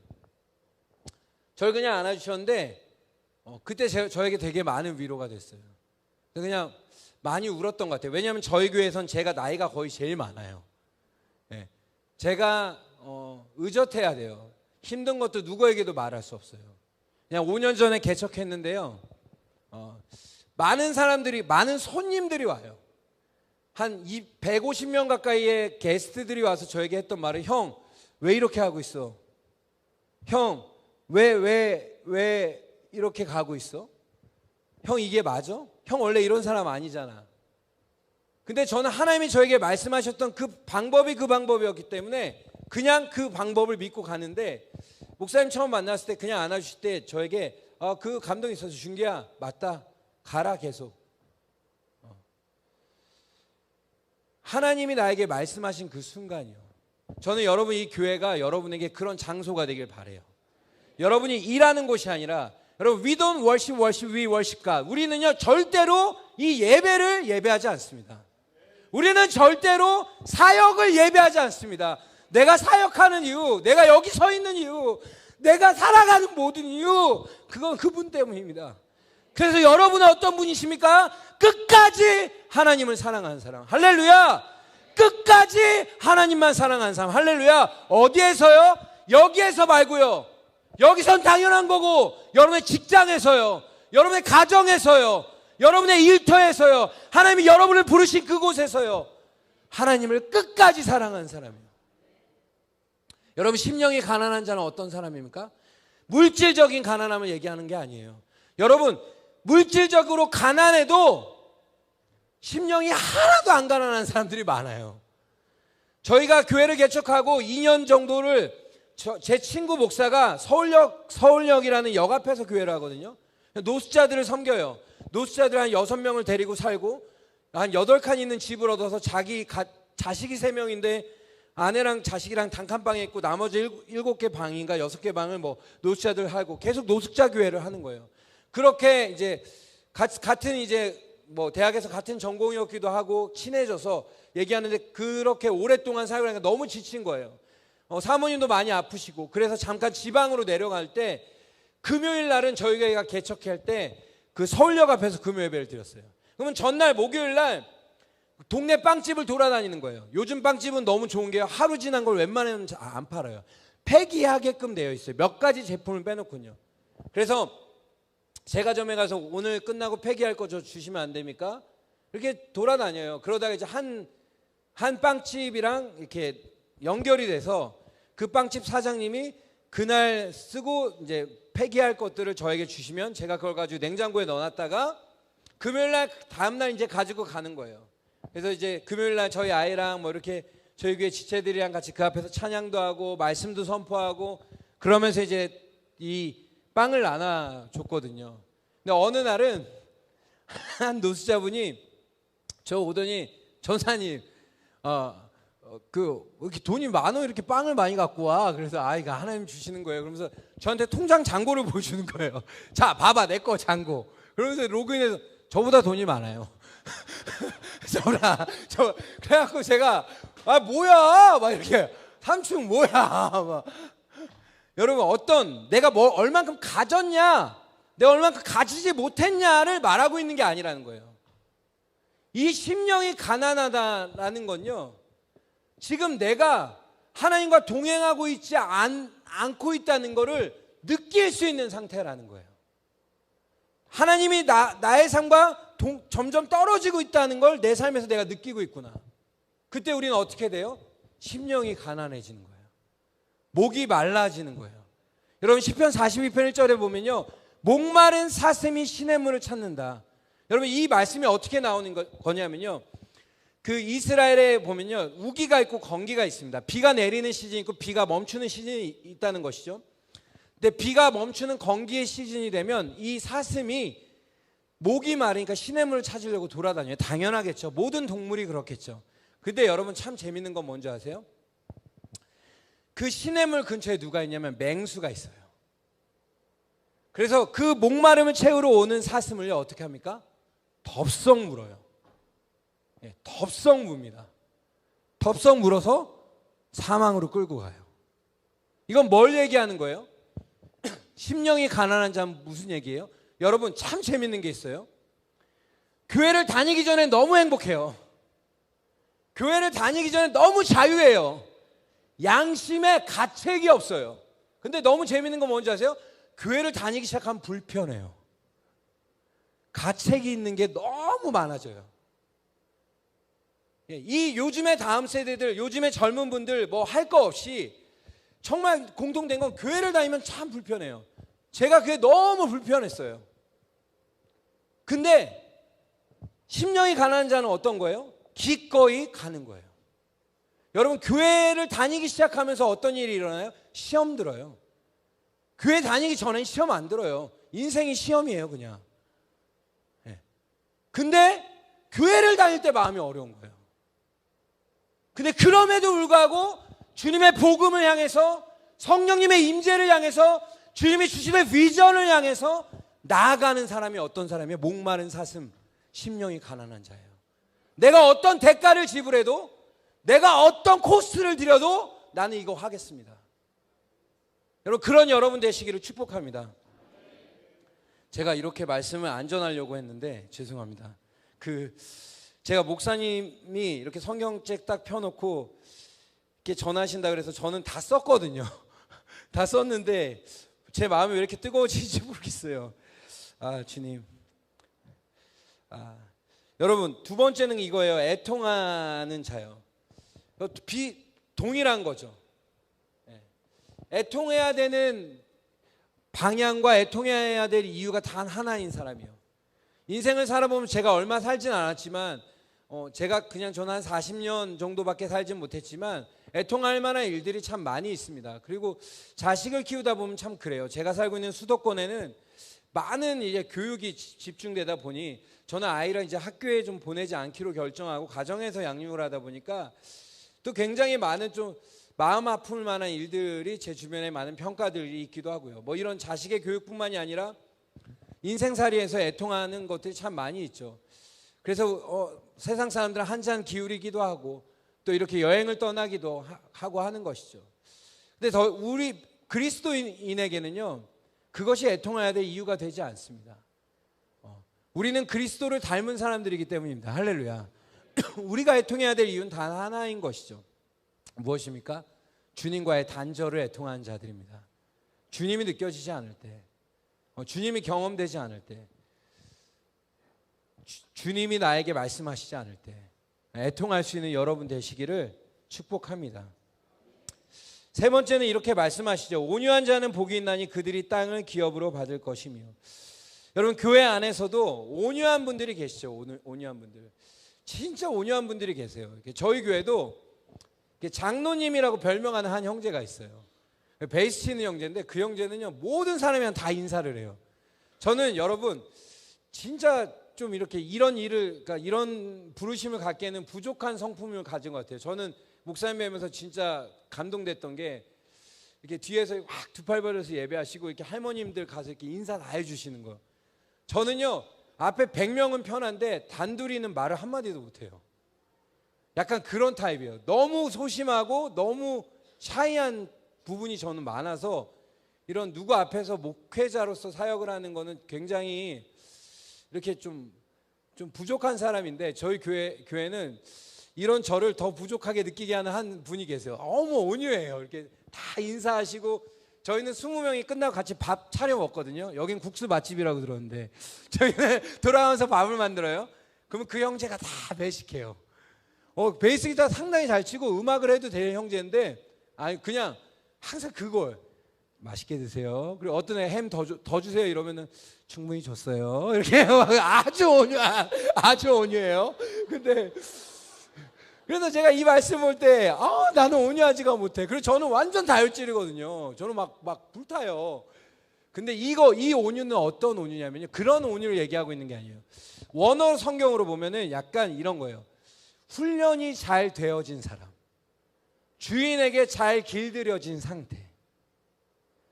저를 그냥 안아주셨는데 그때 저에게 되게 많은 위로가 됐어요. 그냥 많이 울었던 것 같아요. 왜냐하면 저희 교회에선 제가 나이가 거의 제일 많아요. 네. 제가 의젓해야 돼요. 힘든 것도 누구에게도 말할 수 없어요. 그냥 5년 전에 개척했는데요. 많은 사람들이, 많은 손님들이 와요. 한 150명 가까이의 게스트들이 와서 저에게 했던 말은, 형, 왜 이렇게 하고 있어? 형, 왜 이렇게 가고 있어? 형, 이게 맞아? 형 원래 이런 사람 아니잖아. 근데 저는 하나님이 저에게 말씀하셨던 그 방법이었기 때문에 그냥 그 방법을 믿고 가는데, 목사님 처음 만났을 때 그냥 안아주실 때 저에게 그 감동이 있어서, 준기야, 맞다, 가라, 계속. 하나님이 나에게 말씀하신 그 순간이요. 저는 여러분, 이 교회가 여러분에게 그런 장소가 되길 바라요. 여러분이 일하는 곳이 아니라, 여러분, we don't worship, we worship God. 우리는요 절대로 이 예배를 예배하지 않습니다. 우리는 절대로 사역을 예배하지 않습니다. 내가 사역하는 이유, 내가 여기 서 있는 이유, 내가 살아가는 모든 이유, 그건 그분 때문입니다. 그래서 여러분은 어떤 분이십니까? 끝까지 하나님을 사랑하는 사람. 할렐루야. 끝까지 하나님만 사랑하는 사람. 할렐루야. 어디에서요? 여기에서 말고요. 여기선 당연한 거고, 여러분의 직장에서요, 여러분의 가정에서요, 여러분의 일터에서요, 하나님이 여러분을 부르신 그곳에서요, 하나님을 끝까지 사랑하는 사람이에요. 여러분, 심령이 가난한 자는 어떤 사람입니까? 물질적인 가난함을 얘기하는 게 아니에요. 여러분, 물질적으로 가난해도 심령이 하나도 안 가난한 사람들이 많아요. 저희가 교회를 개척하고 2년 정도를 제 친구 목사가 서울역이라는 역 앞에서 교회를 하거든요. 노숙자들을 섬겨요. 노숙자들 한 6명을 데리고 살고, 한 8칸 있는 집을 얻어서 자식이 3명인데 아내랑 자식이랑 단칸방에 있고, 나머지 7개 방인가 6개 방을 뭐 노숙자들 하고, 계속 노숙자 교회를 하는 거예요. 그렇게 이제 같은 이제 뭐 대학에서 같은 전공이었기도 하고 친해져서 얘기하는데, 그렇게 오랫동안 사역을 하니까 너무 지친 거예요. 사모님도 많이 아프시고, 그래서 잠깐 지방으로 내려갈 때, 금요일 날은 저희 교회가 개척할 때 그 서울역 앞에서 금요 예배를 드렸어요. 그러면 전날 목요일 날 동네 빵집을 돌아다니는 거예요. 요즘 빵집은 너무 좋은 게 하루 지난 걸 웬만하면 안 팔아요. 폐기하게끔 되어 있어요. 몇 가지 제품을 빼놓군요. 그래서 제가 점에 가서 오늘 끝나고 폐기할 거 저 주시면 안 됩니까? 이렇게 돌아다녀요. 그러다가 이제 한 빵집이랑 이렇게 연결이 돼서 그 빵집 사장님이 그날 쓰고 이제 폐기할 것들을 저에게 주시면 제가 그걸 가지고 냉장고에 넣어놨다가 금요일날 다음날 이제 가지고 가는 거예요. 그래서 이제 금요일날 저희 아이랑 뭐 이렇게 저희 교회 지체들이랑 같이 그 앞에서 찬양도 하고 말씀도 선포하고, 그러면서 이제 이 빵을 나눠줬거든요. 근데 어느 날은 한 노숙자분이 저 오더니, 전사님, 이렇게 돈이 많아, 이렇게 빵을 많이 갖고 와. 그래서 아이가 하나님 주시는 거예요. 그러면서 저한테 통장 잔고를 보여주는 거예요. 자, 봐봐, 내 거 잔고. 그러면서 로그인해서, 저보다 돈이 많아요. 그래갖고 제가, 뭐야, 막 이렇게, 삼촌 뭐야, 막. 여러분, 내가 얼만큼 가졌냐, 내가 얼만큼 가지지 못했냐를 말하고 있는 게 아니라는 거예요. 이 심령이 가난하다라는 건요, 지금 내가 하나님과 동행하고 있지 않고 있다는 것을 느낄 수 있는 상태라는 거예요. 하나님이 나의 삶과 점점 떨어지고 있다는 걸 내 삶에서 내가 느끼고 있구나. 그때 우리는 어떻게 돼요? 심령이 가난해지는 거예요. 목이 말라지는 거예요. 여러분, 시편 42편 1절에 보면요, 목마른 사슴이 시냇물을 찾는다. 여러분, 이 말씀이 어떻게 나오는 거냐면요, 그 이스라엘에 보면요, 우기가 있고 건기가 있습니다. 비가 내리는 시즌이 있고 비가 멈추는 시즌이 있다는 것이죠. 근데 비가 멈추는 건기의 시즌이 되면 이 사슴이 목이 마르니까 시냇물을 찾으려고 돌아다녀요. 당연하겠죠. 모든 동물이 그렇겠죠. 근데 여러분 참 재밌는 건 뭔지 아세요? 그 시냇물 근처에 누가 있냐면 맹수가 있어요. 그래서 그 목마름을 채우러 오는 사슴을요 어떻게 합니까? 덥석 물어요. 네, 덥석 뭅니다. 덥석 물어서 사망으로 끌고 가요. 이건 뭘 얘기하는 거예요? 심령이 가난한 자는 무슨 얘기예요? 여러분 참 재밌는 게 있어요. 교회를 다니기 전에 너무 행복해요. 교회를 다니기 전에 너무 자유해요. 양심에 가책이 없어요. 근데 너무 재밌는 건 뭔지 아세요? 교회를 다니기 시작하면 불편해요. 가책이 있는 게 너무 많아져요. 이 요즘의 다음 세대들, 요즘의 젊은 분들 뭐 할 거 없이 정말 공통된 건 교회를 다니면 참 불편해요. 제가 그게 너무 불편했어요. 근데 심령이 가난한 자는 어떤 거예요? 기꺼이 가는 거예요. 여러분 교회를 다니기 시작하면서 어떤 일이 일어나요? 시험 들어요. 교회 다니기 전엔 시험 안 들어요. 인생이 시험이에요 그냥. 근데 교회를 다닐 때 마음이 어려운 거예요. 근데 그럼에도 불구하고 주님의 복음을 향해서 성령님의 임재를 향해서 주님이 주시는 비전을 향해서 나아가는 사람이 어떤 사람이에요? 목마른 사슴, 심령이 가난한 자예요. 내가 어떤 대가를 지불해도 내가 어떤 코스트를 들여도 나는 이거 하겠습니다. 여러분 그런 여러분 되시기를 축복합니다. 제가 이렇게 말씀을 안 전하려고 했는데 죄송합니다. 제가 목사님이 이렇게 성경책 딱 펴놓고 이렇게 전하신다 그래서 저는 다 썼거든요. 다 썼는데 제 마음이 왜 이렇게 뜨거워지는지 모르겠어요. 아 주님. 여러분 두 번째는 이거예요. 애통하는 자요. 동일한 거죠. 애통해야 되는 방향과 애통해야 될 이유가 단 하나인 사람이에요. 인생을 살아보면 제가 얼마 살진 않았지만 제가 그냥 저는 한 40년 정도밖에 살진 못했지만 애통할 만한 일들이 참 많이 있습니다. 그리고 자식을 키우다 보면 참 그래요. 제가 살고 있는 수도권에는 많은 이제 교육이 집중되다 보니 저는 아이를 이제 학교에 좀 보내지 않기로 결정하고 가정에서 양육을 하다 보니까 또 굉장히 많은 좀 마음 아플 만한 일들이 제 주변에 많은 평가들이 있기도 하고요. 뭐 이런 자식의 교육뿐만이 아니라 인생살이에서 애통하는 것들이 참 많이 있죠. 그래서 세상 사람들은 한잔 기울이기도 하고 또 이렇게 여행을 떠나기도 하고 하는 것이죠. 근데 우리 그리스도인에게는요 그것이 애통해야 될 이유가 되지 않습니다. 우리는 그리스도를 닮은 사람들이기 때문입니다. 할렐루야. 우리가 애통해야 될 이유는 단 하나인 것이죠. 무엇입니까? 주님과의 단절을 애통하는 자들입니다. 주님이 느껴지지 않을 때, 주님이 경험되지 않을 때, 주님이 나에게 말씀하시지 않을 때 애통할 수 있는 여러분 되시기를 축복합니다. 세 번째는 이렇게 말씀하시죠. 온유한 자는 복이 있나니 그들이 땅을 기업으로 받을 것이며. 여러분 교회 안에서도 온유한 분들이 계시죠. 온유한 분들, 진짜 온유한 분들이 계세요. 저희 교회도 장로님이라고 별명하는 한 형제가 있어요. 베이스 치는 형제인데 그 형제는요 모든 사람이랑 다 인사를 해요. 저는 여러분 진짜 좀 이렇게 이런 일을, 그러니까 이런 부르심을 갖기에는 부족한 성품을 가진 것 같아요. 저는 목사님 뵈면서 진짜 감동됐던 게 이렇게 뒤에서 확 두 팔 벌려서 예배하시고 이렇게 할머님들 가서 이렇게 인사 다 해주시는 거. 저는요 앞에 100명은 편한데 단둘이는 말을 한마디도 못해요. 약간 그런 타입이에요. 너무 소심하고 너무 샤이한 부분이 저는 많아서 이런 누구 앞에서 목회자로서 사역을 하는 거는 굉장히 이렇게 좀 부족한 사람인데 저희 교회는 이런 저를 더 부족하게 느끼게 하는 한 분이 계세요. 너무 온유해요. 이렇게 다 인사하시고 저희는 20명이 끝나고 같이 밥 차려 먹거든요. 여긴 국수 맛집이라고 들었는데 저희는 돌아가면서 밥을 만들어요. 그러면 그 형제가 다 배식해요. 베이스 기타 상당히 잘 치고 음악을 해도 될 형제인데 그냥 항상 그걸 맛있게 드세요. 그리고 어떤 애 햄 더 주세요 이러면은 충분히 줬어요. 이렇게 아주 온유해요. 근데 그래서 제가 이 말씀 볼 때 나는 온유하지가 못해. 그리고 저는 완전 다혈질이거든요. 저는 막 불타요. 근데 이 온유는 어떤 온유냐면요, 그런 온유를 얘기하고 있는 게 아니에요. 원어 성경으로 보면은 약간 이런 거예요. 훈련이 잘 되어진 사람, 주인에게 잘 길들여진 상태.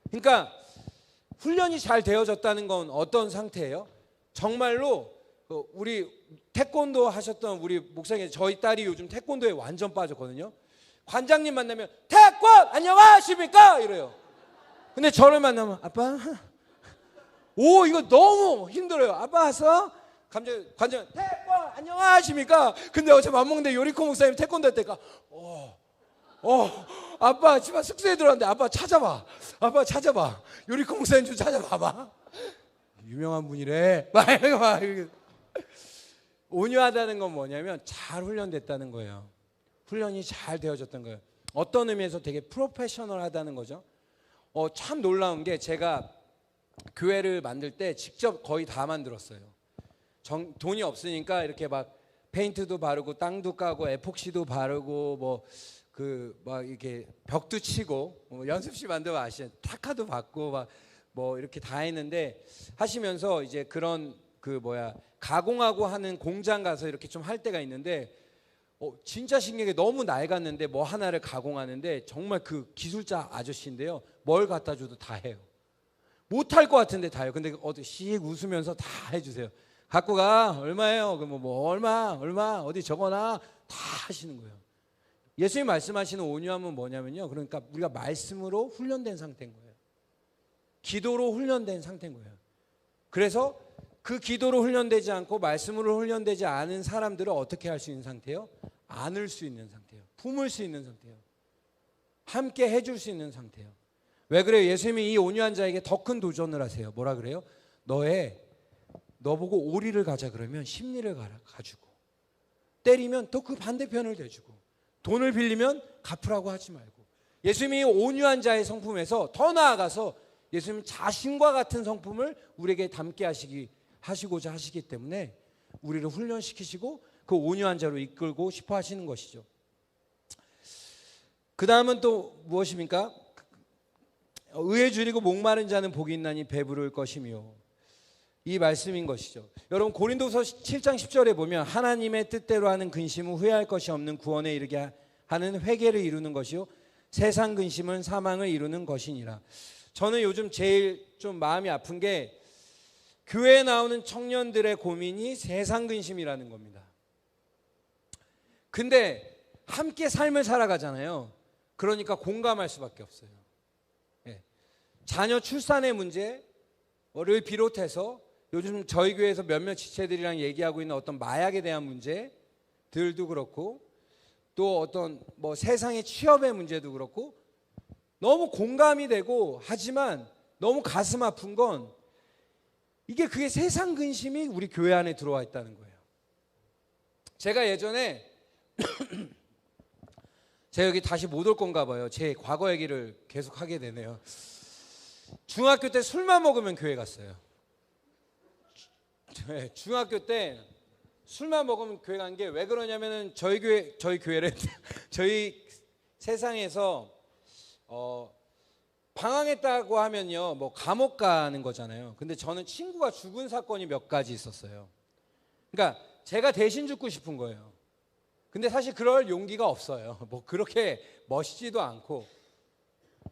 그러니까 훈련이 잘 되어졌다는 건 어떤 상태예요? 정말로 우리 태권도 하셨던 우리 목사님, 저희 딸이 요즘 태권도에 완전 빠졌거든요. 관장님 만나면 태권 안녕하십니까 이래요. 근데 저를 만나면 아빠, 오 이거 너무 힘들어요. 아빠 왔어? 관장 태권 안녕하십니까? 근데 어제 밥 먹는데 요리코 목사님 태권도 했다니까 아빠 집안 숙소에 들어왔는데 아빠 찾아봐 요리코 목사님 좀 찾아봐봐. 유명한 분이래. 막 온유하다는 건 뭐냐면 잘 훈련됐다는 거예요. 훈련이 잘 되어졌던 거예요. 어떤 의미에서 되게 프로페셔널하다는 거죠. 참 놀라운 게 제가 교회를 만들 때 직접 거의 다 만들었어요. 돈이 없으니까 이렇게 막 페인트도 바르고 땅도 까고 에폭시도 바르고 막 이렇게 벽도 치고 연습실 만들어 아시죠? 타카도 받고 뭐 이렇게 다 했는데, 하시면서 이제 그런 가공하고 하는 공장 가서 이렇게 좀 할 때가 있는데 진짜 신기하게 너무 낡았는데 뭐 하나를 가공하는데 정말 그 기술자 아저씨인데요, 뭘 갖다 줘도 다 해요. 못할 것 같은데 다 해요. 근데 씩 웃으면서 다 해주세요. 갖고 가, 얼마예요? 그럼 얼마 어디 적어놔, 다 하시는 거예요. 예수님 말씀하시는 온유함은 뭐냐면요, 그러니까 우리가 말씀으로 훈련된 상태인 거예요. 기도로 훈련된 상태인 거예요. 그래서 그 기도로 훈련되지 않고 말씀으로 훈련되지 않은 사람들은 어떻게 할 수 있는 상태예요? 안을 수 있는 상태예요. 품을 수 있는 상태예요. 함께 해줄 수 있는 상태예요. 왜 그래요? 예수님이 이 온유한 자에게 더 큰 도전을 하세요. 뭐라 그래요? 너 보고 오리를 가자 그러면 십리를 가주고, 때리면 또 그 반대편을 대주고, 돈을 빌리면 갚으라고 하지 말고. 예수님이 온유한 자의 성품에서 더 나아가서 예수님 자신과 같은 성품을 우리에게 담게 하시고자 하시기 때문에 우리를 훈련시키시고 그 온유한 자로 이끌고 싶어 하시는 것이죠. 그 다음은 또 무엇입니까? 의에 줄이고 목마른 자는 복이 있나니 배부를 것이며, 이 말씀인 것이죠. 여러분, 고린도서 7장 10절에 보면 하나님의 뜻대로 하는 근심은 후회할 것이 없는 구원에 이르게 하는 회개를 이루는 것이요 세상 근심은 사망을 이루는 것이니라. 저는 요즘 제일 좀 마음이 아픈 게 교회에 나오는 청년들의 고민이 세상 근심이라는 겁니다. 근데 함께 삶을 살아가잖아요. 그러니까 공감할 수밖에 없어요. 자녀 출산의 문제를 비롯해서 요즘 저희 교회에서 몇몇 지체들이랑 얘기하고 있는 어떤 마약에 대한 문제들도 그렇고, 또 어떤 세상의 취업의 문제도 그렇고, 너무 공감이 되고, 하지만 너무 가슴 아픈 건 그게 세상 근심이 우리 교회 안에 들어와 있다는 거예요. 제가 예전에 제가 여기 다시 못 올 건가 봐요. 제 과거 얘기를 계속 하게 되네요. 중학교 때 술만 먹으면 교회 갔어요. 중학교 때 술만 먹으면 교회 간 게 왜 그러냐면은 저희 교회를 저희 세상에서 방황했다고 하면요 감옥 가는 거잖아요. 근데 저는 친구가 죽은 사건이 몇 가지 있었어요. 그러니까 제가 대신 죽고 싶은 거예요. 근데 사실 그럴 용기가 없어요. 그렇게 멋있지도 않고.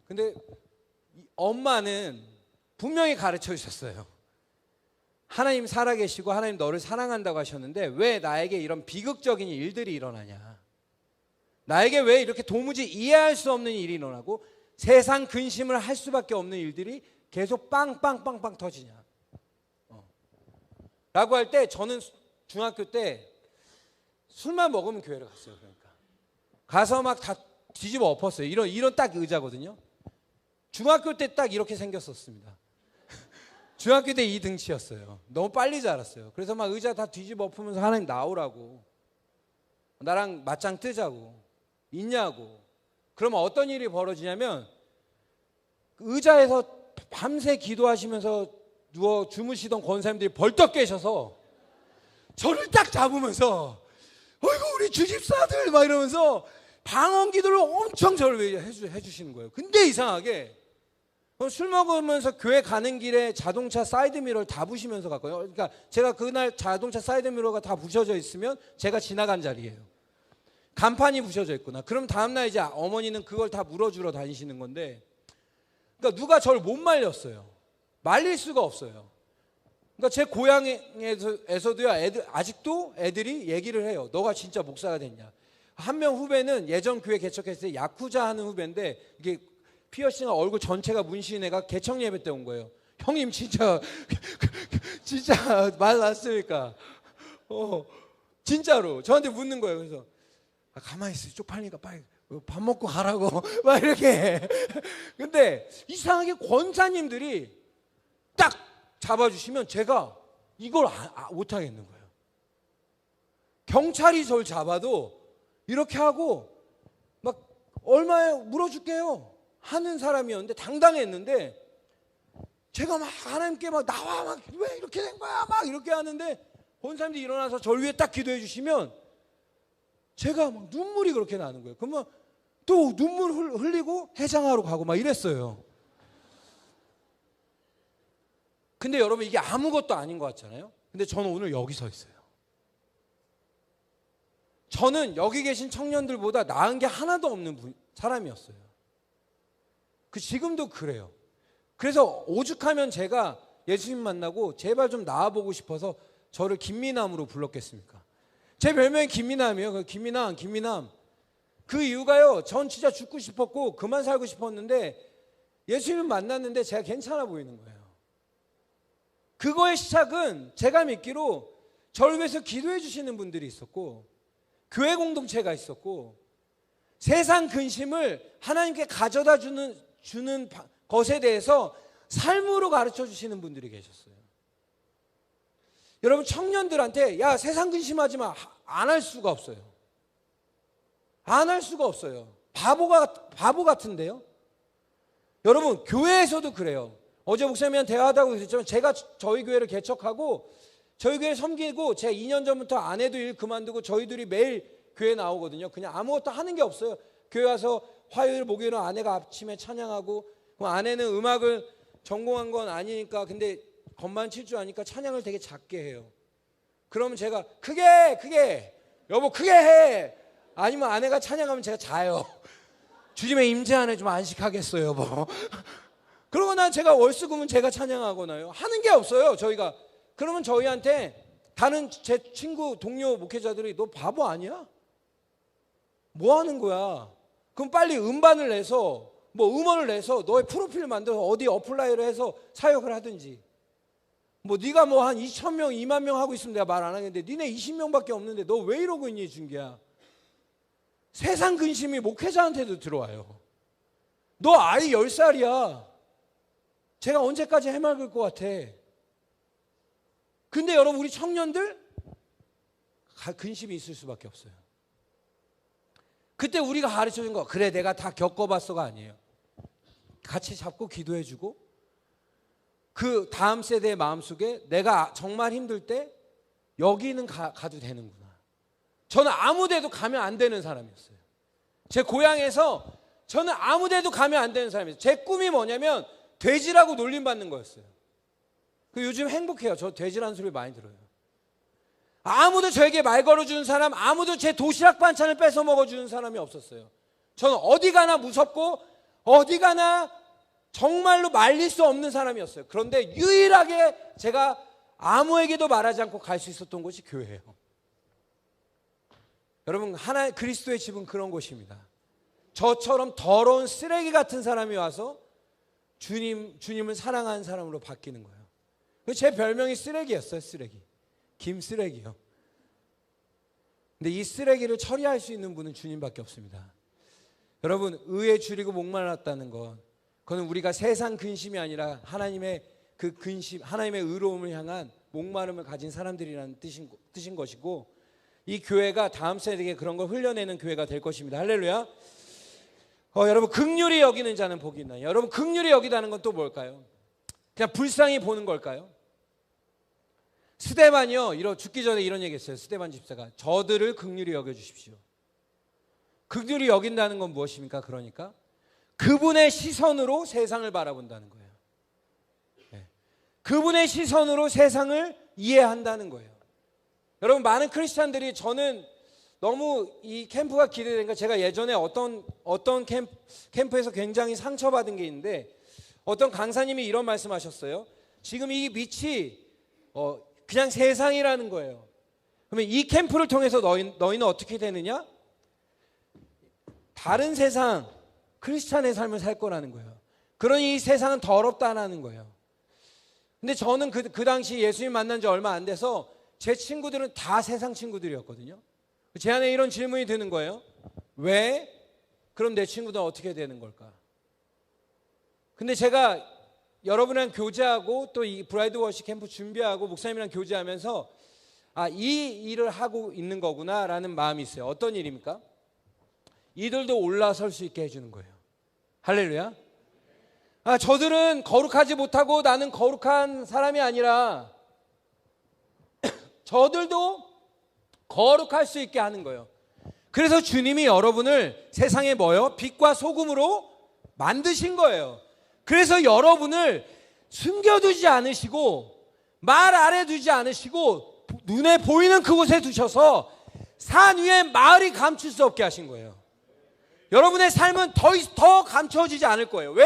근데 엄마는 분명히 가르쳐 주셨어요. 하나님 살아계시고 하나님 너를 사랑한다고 하셨는데 왜 나에게 이런 비극적인 일들이 일어나냐, 나에게 왜 이렇게 도무지 이해할 수 없는 일이 일어나고 세상 근심을 할 수밖에 없는 일들이 계속 빵빵빵빵 터지냐 라고 할 때, 저는 중학교 때 술만 먹으면 교회를 갔어요. 그러니까 가서 막 다 뒤집어 엎었어요. 이런 딱 의자거든요. 중학교 때 딱 이렇게 생겼었습니다. 중학교 때 이 등치였어요. 너무 빨리 자랐어요. 그래서 막 의자 다 뒤집어 엎으면서 하나님 나오라고, 나랑 맞짱 뜨자고, 있냐고. 그러면 어떤 일이 벌어지냐면 의자에서 밤새 기도하시면서 누워 주무시던 권사님들이 벌떡 깨셔서 저를 딱 잡으면서 어이구 우리 주집사들 막 이러면서 방언 기도를 엄청 저를 해주시는 거예요. 근데 이상하게 술 먹으면서 교회 가는 길에 자동차 사이드미러를 다 부시면서 갔거든요. 그러니까 제가 그날 자동차 사이드미러가 다 부셔져 있으면 제가 지나간 자리예요. 간판이 부셔져 있구나. 그럼 다음날 이제 어머니는 그걸 다 물어주러 다니시는 건데, 그러니까 누가 저를 못 말렸어요. 말릴 수가 없어요. 그러니까 제 고향에서도요, 아직도 애들이 얘기를 해요. 너가 진짜 목사가 됐냐. 한 명 후배는 예전 교회 개척했을 때 야쿠자 하는 후배인데, 이게 피어싱 얼굴 전체가 문신 애가 개척 예배 때 온 거예요. 형님 진짜 진짜 말 났습니까? 진짜로 저한테 묻는 거예요. 그래서 가만히 있어, 쪽팔리니까 빨리 밥 먹고 가라고 막 이렇게. 근데 이상하게 권사님들이 딱 잡아주시면 제가 이걸 못 하겠는 거예요. 경찰이 저를 잡아도 이렇게 하고 막 얼마에 물어줄게요 하는 사람이었는데, 당당했는데, 제가 막 하나님께 막 나와 막 왜 이렇게 된 거야 막 이렇게 하는데, 권사님들이 일어나서 저를 위해 딱 기도해 주시면 제가 막 눈물이 그렇게 나는 거예요. 그러면 또 눈물 흘리고 해장하러 가고 막 이랬어요. 근데 여러분, 이게 아무것도 아닌 것 같잖아요. 근데 저는 오늘 여기 서 있어요. 저는 여기 계신 청년들보다 나은 게 하나도 없는 사람이었어요. 지금도 그래요. 그래서 오죽하면 제가 예수님 만나고 제발 좀 나와보고 싶어서 저를 김미남으로 불렀겠습니까? 제 별명이 김미남이에요. 김미남. 그 이유가요, 전 진짜 죽고 싶었고 그만 살고 싶었는데 예수님 만났는데 제가 괜찮아 보이는 거예요. 그거의 시작은 제가 믿기로 저를 위해서 기도해 주시는 분들이 있었고, 교회 공동체가 있었고, 세상 근심을 하나님께 가져다 주는 것에 대해서 삶으로 가르쳐 주시는 분들이 계셨어요. 여러분, 청년들한테 야 세상 근심하지 마, 안 할 수가 없어요. 안 할 수가 없어요. 바보 같은데요. 여러분, 교회에서도 그래요. 어제 목사님이랑 대화하다고 그랬지만, 제가 저희 교회를 개척하고 저희 교회 섬기고 제가 2년 전부터 아내도 일 그만두고 저희들이 매일 교회 나오거든요. 그냥 아무것도 하는 게 없어요. 교회 와서 화요일 목요일은 아내가 아침에 찬양하고, 그럼 아내는 음악을 전공한 건 아니니까, 근데 건반 칠 줄 아니까 찬양을 되게 작게 해요. 그러면 제가 크게 여보 크게 해. 아니면 아내가 찬양하면 제가 자요. 주님의 임재 안에 좀 안식하겠어요 여보. 그러고 난 제가 월수금은 제가 찬양하거나요. 하는 게 없어요 저희가. 그러면 저희한테 다른 제 친구 동료 목회자들이 너 바보 아니야? 뭐 하는 거야? 그럼 빨리 음반을 내서 뭐 음원을 내서 너의 프로필을 만들어서 어디 어플라이를 해서 사역을 하든지, 뭐 네가 뭐 한 2,000명 2만 명 하고 있으면 내가 말 안 하겠는데 니네 20명밖에 없는데 너 왜 이러고 있니 준기야. 세상 근심이 목회자한테도 들어와요. 너 아이 10살이야 제가 언제까지 해맑을 것 같아. 근데 여러분, 우리 청년들 근심이 있을 수밖에 없어요. 그때 우리가 가르쳐준 거, 그래 내가 다 겪어봤어가 아니에요. 같이 잡고 기도해주고, 그 다음 세대의 마음속에 내가 정말 힘들 때 여기는 가도 되는구나. 저는 아무 데도 가면 안 되는 사람이었어요. 제 고향에서 저는 아무 데도 가면 안 되는 사람이었어요. 제 꿈이 뭐냐면 돼지라고 놀림받는 거였어요. 요즘 행복해요. 저 돼지라는 소리 많이 들어요. 아무도 저에게 말 걸어주는 사람, 아무도 제 도시락 반찬을 뺏어 먹어주는 사람이 없었어요. 저는 어디 가나 무섭고 어디 가나 정말로 말릴 수 없는 사람이었어요. 그런데 유일하게 제가 아무에게도 말하지 않고 갈 수 있었던 곳이 교회예요. 여러분, 그리스도의 집은 그런 곳입니다. 저처럼 더러운 쓰레기 같은 사람이 와서 주님을 사랑하는 사람으로 바뀌는 거예요. 제 별명이 쓰레기였어요. 쓰레기. 김쓰레기요. 근데 이 쓰레기를 처리할 수 있는 분은 주님밖에 없습니다. 여러분, 의에 줄이고 목말랐다는 건, 그건 우리가 세상 근심이 아니라 하나님의 그 근심, 하나님의 의로움을 향한 목마름을 가진 사람들이라는 뜻인 것이고, 이 교회가 다음 세대에게 그런 걸 흘려내는 교회가 될 것입니다. 할렐루야. 여러분, 긍휼히 여기는 자는 복이 있나요? 여러분, 긍휼히 여기다는 건 또 뭘까요? 그냥 불쌍히 보는 걸까요? 스데반이요, 죽기 전에 이런 얘기했어요. 스데반 집사가 저들을 긍휼히 여겨주십시오. 긍휼히 여긴다는 건 무엇입니까? 그러니까 그분의 시선으로 세상을 바라본다는 거예요. 그분의 시선으로 세상을 이해한다는 거예요. 여러분, 많은 크리스찬들이, 저는 너무 이 캠프가 기대되니까, 제가 예전에 어떤 캠프에서 굉장히 상처받은 게 있는데, 어떤 강사님이 이런 말씀하셨어요. 지금 이 빛이 그냥 세상이라는 거예요. 그러면 이 캠프를 통해서 너희는 어떻게 되느냐? 다른 세상, 크리스찬의 삶을 살 거라는 거예요. 그러니 이 세상은 더럽다라는 거예요. 근데 저는 그 당시 예수님 만난 지 얼마 안 돼서 제 친구들은 다 세상 친구들이었거든요. 제 안에 이런 질문이 드는 거예요. 왜? 그럼 내 친구들은 어떻게 되는 걸까? 근데 제가 여러분이랑 교제하고 또 이 브라이드 워시 캠프 준비하고 목사님이랑 교제하면서 이 일을 하고 있는 거구나 라는 마음이 있어요. 어떤 일입니까? 이들도 올라설 수 있게 해주는 거예요. 할렐루야. 저들은 거룩하지 못하고 나는 거룩한 사람이 아니라 저들도 거룩할 수 있게 하는 거예요. 그래서 주님이 여러분을 세상에 뭐요? 빛과 소금으로 만드신 거예요. 그래서 여러분을 숨겨두지 않으시고 말 아래 두지 않으시고 눈에 보이는 그곳에 두셔서 산 위에 마을이 감출 수 없게 하신 거예요. 여러분의 삶은 더 감춰지지 않을 거예요. 왜?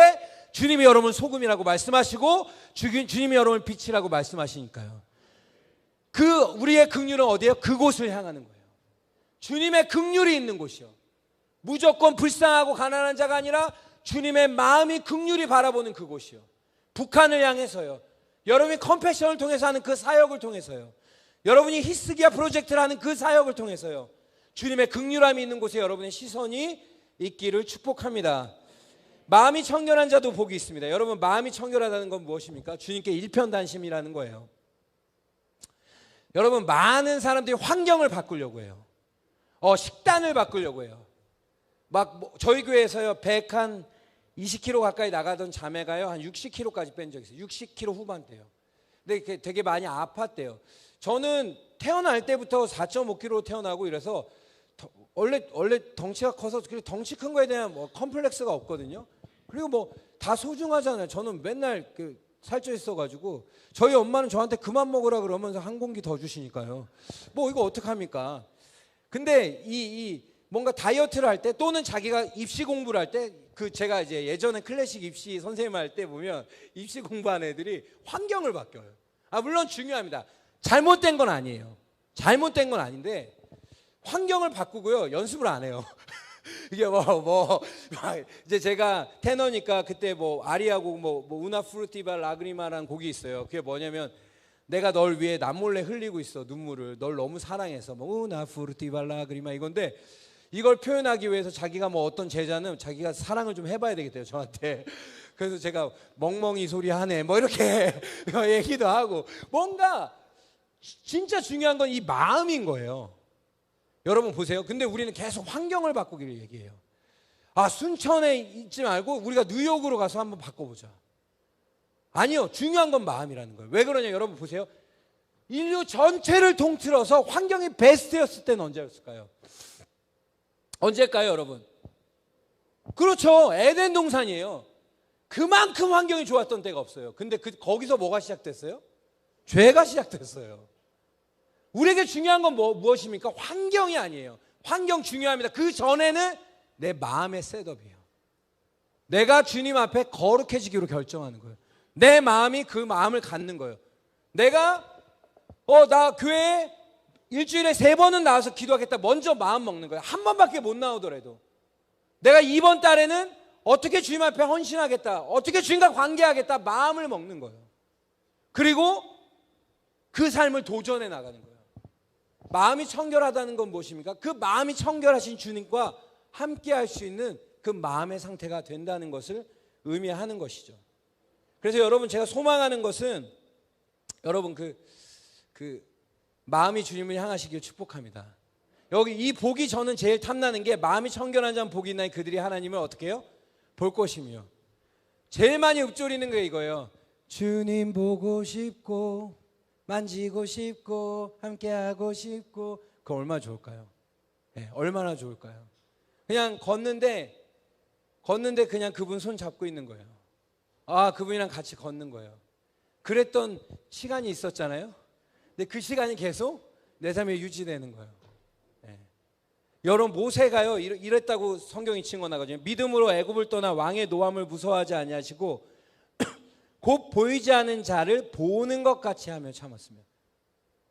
주님이 여러분 소금이라고 말씀하시고 주님이 여러분 빛이라고 말씀하시니까요. 우리의 긍휼은 어디예요? 그곳을 향하는 거예요. 주님의 긍휼이 있는 곳이요. 무조건 불쌍하고 가난한 자가 아니라 주님의 마음이 긍휼히 바라보는 그곳이요. 북한을 향해서요. 여러분이 컴패션을 통해서 하는 그 사역을 통해서요. 여러분이 히스기야 프로젝트를 하는 그 사역을 통해서요. 주님의 긍휼함이 있는 곳에 여러분의 시선이 있기를 축복합니다. 마음이 청결한 자도 복이 있습니다. 여러분, 마음이 청결하다는 건 무엇입니까? 주님께 일편단심이라는 거예요. 여러분, 많은 사람들이 환경을 바꾸려고 해요. 식단을 바꾸려고 해요. 저희 교회에서요, 120kg 가까이 나가던 자매가요, 한 60kg까지 뺀 적이 있어요. 60kg 후반대요. 근데 되게 많이 아팠대요. 저는 태어날 때부터 4.5kg 태어나고 이래서 원래 덩치가 커서, 그리고 덩치 큰 거에 대한 컴플렉스가 없거든요. 그리고 다 소중하잖아요. 저는 맨날 살쪄 있어가지고 저희 엄마는 저한테 그만 먹으라 그러면서 한 공기 더 주시니까요. 이거 어떡합니까? 근데 이 뭔가 다이어트를 할 때, 또는 자기가 입시 공부를 할 때, 제가 이제 예전에 클래식 입시 선생님 할 때 보면 입시 공부하는 애들이 환경을 바뀌어요. 물론 중요합니다. 잘못된 건 아니에요. 잘못된 건 아닌데 환경을 바꾸고요, 연습을 안 해요. 이게 이제 제가 테너니까 그때 아리아곡 우나 프루티바 라그리마라는 곡이 있어요. 그게 뭐냐면, 내가 널 위해 남몰래 흘리고 있어 눈물을, 널 너무 사랑해서 우나 프루티바 라그리마 이건데, 이걸 표현하기 위해서 자기가 어떤 제자는 자기가 사랑을 좀 해봐야 되겠대요, 저한테. 그래서 제가 멍멍이 소리 하네 이렇게 얘기도 하고, 뭔가 진짜 중요한 건 이 마음인 거예요. 여러분 보세요. 근데 우리는 계속 환경을 바꾸기를 얘기해요. 순천에 있지 말고 우리가 뉴욕으로 가서 한번 바꿔보자. 아니요, 중요한 건 마음이라는 거예요. 왜 그러냐, 여러분 보세요. 인류 전체를 통틀어서 환경이 베스트였을 때는 언제였을까요? 언제일까요, 여러분? 그렇죠, 에덴 동산이에요. 그만큼 환경이 좋았던 때가 없어요. 근데 거기서 뭐가 시작됐어요? 죄가 시작됐어요. 우리에게 중요한 건 무엇입니까? 환경이 아니에요. 환경 중요합니다. 그 전에는 내 마음의 셋업이에요. 내가 주님 앞에 거룩해지기로 결정하는 거예요. 내 마음이 그 마음을 갖는 거예요. 내가 나 교회에 일주일에 3번은 나와서 기도하겠다, 먼저 마음 먹는 거예요. 한 번밖에 못 나오더라도 내가 이번 달에는 어떻게 주님 앞에 헌신하겠다, 어떻게 주님과 관계하겠다, 마음을 먹는 거예요. 그리고 그 삶을 도전해 나가는 거예요. 마음이 청결하다는 건 무엇입니까? 그 마음이 청결하신 주님과 함께 할 수 있는 그 마음의 상태가 된다는 것을 의미하는 것이죠. 그래서 여러분, 제가 소망하는 것은 여러분 그 마음이 주님을 향하시길 축복합니다. 여기 이 복이 저는 제일 탐나는 게, 마음이 청결한 자는 복이 있나니 그들이 하나님을 어떻게 해요? 볼 것이며. 제일 많이 읊조리는 게 이거예요. 주님 보고 싶고 만지고 싶고 함께하고 싶고. 그거 얼마나 좋을까요? 얼마나 좋을까요? 그냥 걷는데 걷는데 그냥 그분 손 잡고 있는 거예요. 아, 그분이랑 같이 걷는 거예요. 그랬던 시간이 있었잖아요. 근데 그 시간이 계속 내 삶에 유지되는 거예요. 네. 여러분, 모세가요 이랬다고 성경이 증언하거든요. 믿음으로 애굽을 떠나 왕의 노함을 무서워하지 아니하시고 곧 보이지 않은 자를 보는 것 같이 하며 참았으며.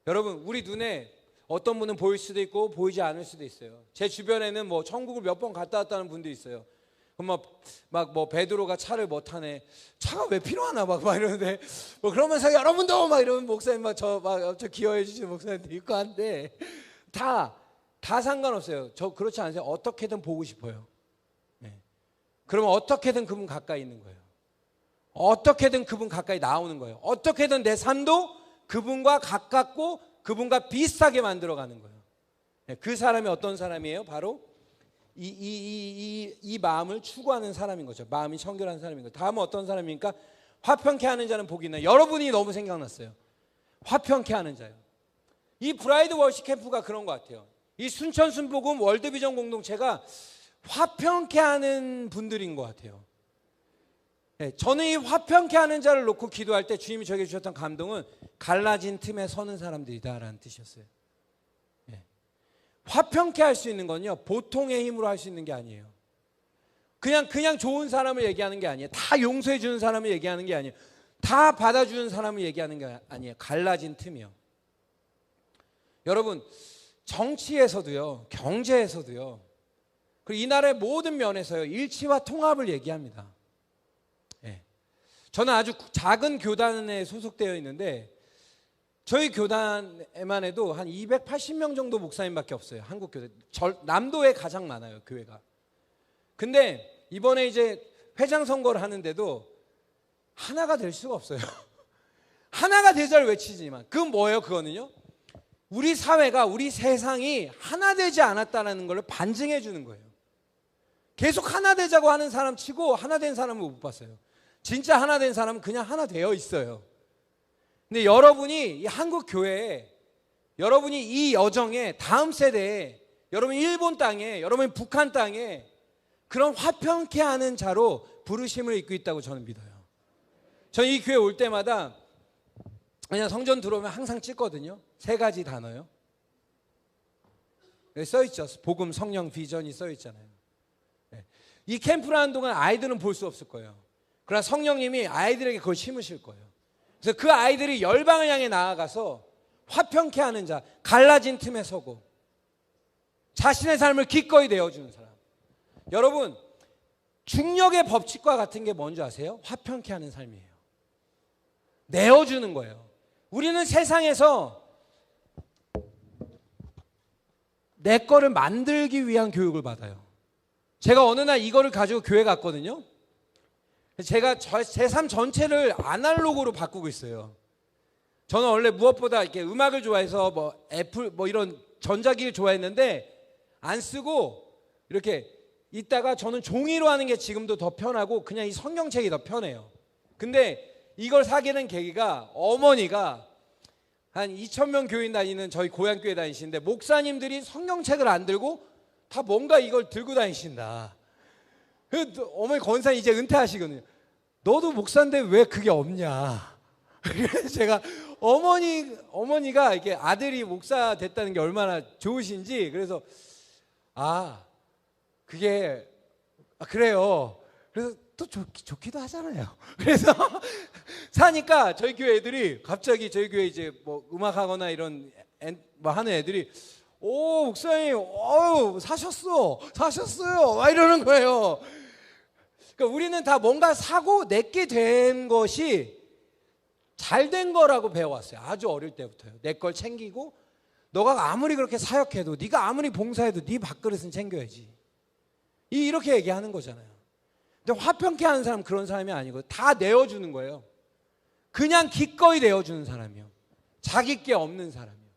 여러분, 우리 눈에 어떤 분은 보일 수도 있고 보이지 않을 수도 있어요. 제 주변에는 뭐 천국을 몇 번 갔다 왔다는 분도 있어요. 그럼 막 뭐 베드로가 차를 못 타네. 차가 왜 필요하나 막 이러는데 뭐 그러면서 여러분도 막 이러면 목사님 저 기여해 주시는 목사님도 있고 한데 다 상관없어요. 저 그렇지 않으세요? 어떻게든 보고 싶어요. 네. 그러면 어떻게든 그분 가까이 있는 거예요. 어떻게든 그분 가까이 나오는 거예요. 어떻게든 내 삶도 그분과 가깝고 그분과 비슷하게 만들어가는 거예요. 네. 그 사람이 어떤 사람이에요? 바로 이 마음을 추구하는 사람인 거죠. 마음이 청결한 사람인 거죠. 다음은 어떤 사람입니까? 화평케 하는 자는 복이 있나요? 여러분이 너무 생각났어요. 화평케 하는 자요. 이 브라이드 워십 캠프가 그런 것 같아요. 이 순천 순복음 월드비전 공동체가 화평케 하는 분들인 것 같아요. 네, 저는 이 화평케 하는 자를 놓고 기도할 때 주님이 저에게 주셨던 감동은 갈라진 틈에 서는 사람들이다라는 뜻이었어요. 화평케 할 수 있는 건요 보통의 힘으로 할 수 있는 게 아니에요. 그냥 좋은 사람을 얘기하는 게 아니에요. 다 용서해 주는 사람을 얘기하는 게 아니에요. 다 받아주는 사람을 얘기하는 게 아니에요. 갈라진 틈이요. 여러분, 정치에서도요, 경제에서도요, 그리고 이 나라의 모든 면에서요 일치와 통합을 얘기합니다. 네. 저는 아주 작은 교단에 소속되어 있는데 저희 교단에만 해도 한 280명 정도 목사님밖에 없어요. 한국 교회. 남도에 가장 많아요, 교회가. 근데 이번에 이제 회장 선거를 하는데도 하나가 될 수가 없어요. 하나가 되자를 외치지만 그건 뭐예요? 그거는요, 우리 사회가, 우리 세상이 하나 되지 않았다는 걸 반증해 주는 거예요. 계속 하나 되자고 하는 사람 치고 하나 된 사람은 못 봤어요. 진짜 하나 된 사람은 그냥 하나 되어 있어요. 근데 여러분이 이 한국 교회에, 여러분이 이 여정에, 다음 세대에, 여러분 일본 땅에, 여러분 북한 땅에 그런 화평케 하는 자로 부르심을 입고 있다고 저는 믿어요. 저는 이 교회 올 때마다 그냥 성전 들어오면 항상 찍거든요. 3가지 단어요. 여기 써있죠. 복음, 성령, 비전이 써있잖아요. 이 캠프를 하는 동안 아이들은 볼 수 없을 거예요. 그러나 성령님이 아이들에게 그걸 심으실 거예요. 그래서 그 아이들이 열방을 향해 나아가서 화평케 하는 자, 갈라진 틈에 서고 자신의 삶을 기꺼이 내어주는 사람. 여러분, 중력의 법칙과 같은 게 뭔지 아세요? 화평케 하는 삶이에요. 내어주는 거예요. 우리는 세상에서 내 거를 만들기 위한 교육을 받아요. 제가 어느 날 이거를 가지고 교회 갔거든요. 제가 제 삶 전체를 아날로그로 바꾸고 있어요. 저는 원래 무엇보다 이렇게 음악을 좋아해서 뭐 애플 뭐 이런 전자기를 좋아했는데 안 쓰고 이렇게 있다가 저는 종이로 하는 게 지금도 더 편하고 그냥 이 성경책이 더 편해요. 근데 이걸 사게 된 계기가 어머니가 한 2,000명 교인 다니는 저희 고향교회 다니시는데 목사님들이 성경책을 안 들고 다 뭔가 이걸 들고 다니신다. 어머니 권사님 이제 은퇴하시거든요. 너도 목사인데 왜 그게 없냐. 그래서 제가 어머니가 이렇게 아들이 목사 됐다는 게 얼마나 좋으신지, 그래서 그게 그래요. 그래서 또 좋기도 하잖아요. 그래서 사니까 저희 교회 애들이 갑자기 저희 교회 이제 뭐 음악하거나 이런 뭐 하는 애들이 오 목사님 사셨어요 막 이러는 거예요. 그러니까 우리는 다 뭔가 사고 내게 된 것이 잘된 거라고 배워왔어요. 아주 어릴 때부터요. 내 걸 챙기고, 너가 아무리 그렇게 사역해도, 네가 아무리 봉사해도 네 밥그릇은 챙겨야지, 이렇게 얘기하는 거잖아요. 근데 화평케 하는 사람은 그런 사람이 아니고 다 내어주는 거예요. 그냥 기꺼이 내어주는 사람이요. 자기 게 없는 사람이요.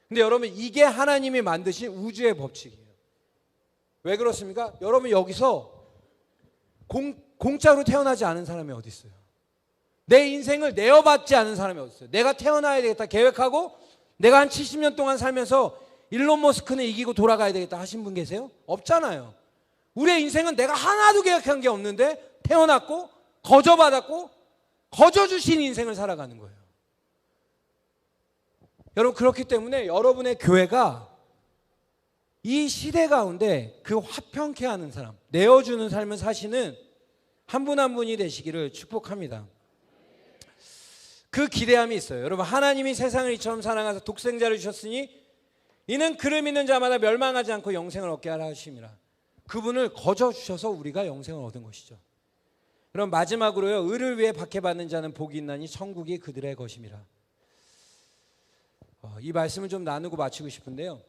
근데 여러분, 이게 하나님이 만드신 우주의 법칙이에요. 왜 그렇습니까? 여러분, 여기서 공짜로 태어나지 않은 사람이 어디 있어요? 내 인생을 내어받지 않은 사람이 어디 있어요? 내가 태어나야 되겠다 계획하고 내가 한 70년 동안 살면서 일론 머스크는 이기고 돌아가야 되겠다 하신 분 계세요? 없잖아요. 우리의 인생은 내가 하나도 계획한 게 없는데 태어났고 거저받았고 거저 주신 인생을 살아가는 거예요. 여러분, 그렇기 때문에 여러분의 교회가 이 시대 가운데 그 화평케 하는 사람, 내어주는 삶을 사시는 한 분 한 분이 되시기를 축복합니다. 그 기대함이 있어요. 여러분, 하나님이 세상을 이처럼 사랑하사 독생자를 주셨으니 이는 그를 믿는 자마다 멸망하지 않고 영생을 얻게 하라 하심이라. 그분을 거저 주셔서 우리가 영생을 얻은 것이죠. 그럼 마지막으로요, 의를 위해 박해받는 자는 복이 있나니 천국이 그들의 것임이라. 이 말씀을 좀 나누고 마치고 싶은데요.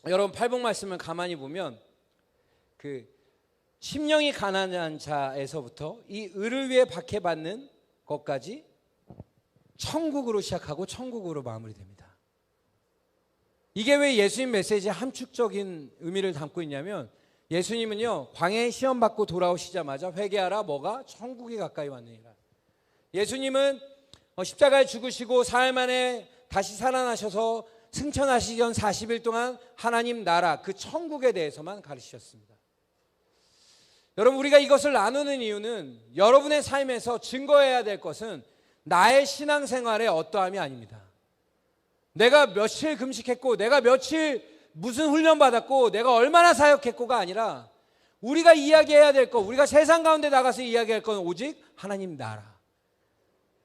여러분, 팔복 말씀을 가만히 보면 그 심령이 가난한 자에서부터 이 의를 위해 박해받는 것까지 천국으로 시작하고 천국으로 마무리됩니다. 이게 왜 예수님 메시지의 함축적인 의미를 담고 있냐면, 예수님은요, 광야에 시험 받고 돌아오시자마자 회개하라, 뭐가? 천국이 가까이 왔느니라. 예수님은 십자가에 죽으시고 사흘 만에 다시 살아나셔서 승천하시기 전 40일 동안 하나님 나라, 그 천국에 대해서만 가르치셨습니다. 여러분, 우리가 이것을 나누는 이유는 여러분의 삶에서 증거해야 될 것은 나의 신앙생활의 어떠함이 아닙니다. 내가 며칠 금식했고, 내가 며칠 무슨 훈련 받았고, 내가 얼마나 사역했고가 아니라, 우리가 이야기해야 될 것, 우리가 세상 가운데 나가서 이야기할 건 오직 하나님 나라,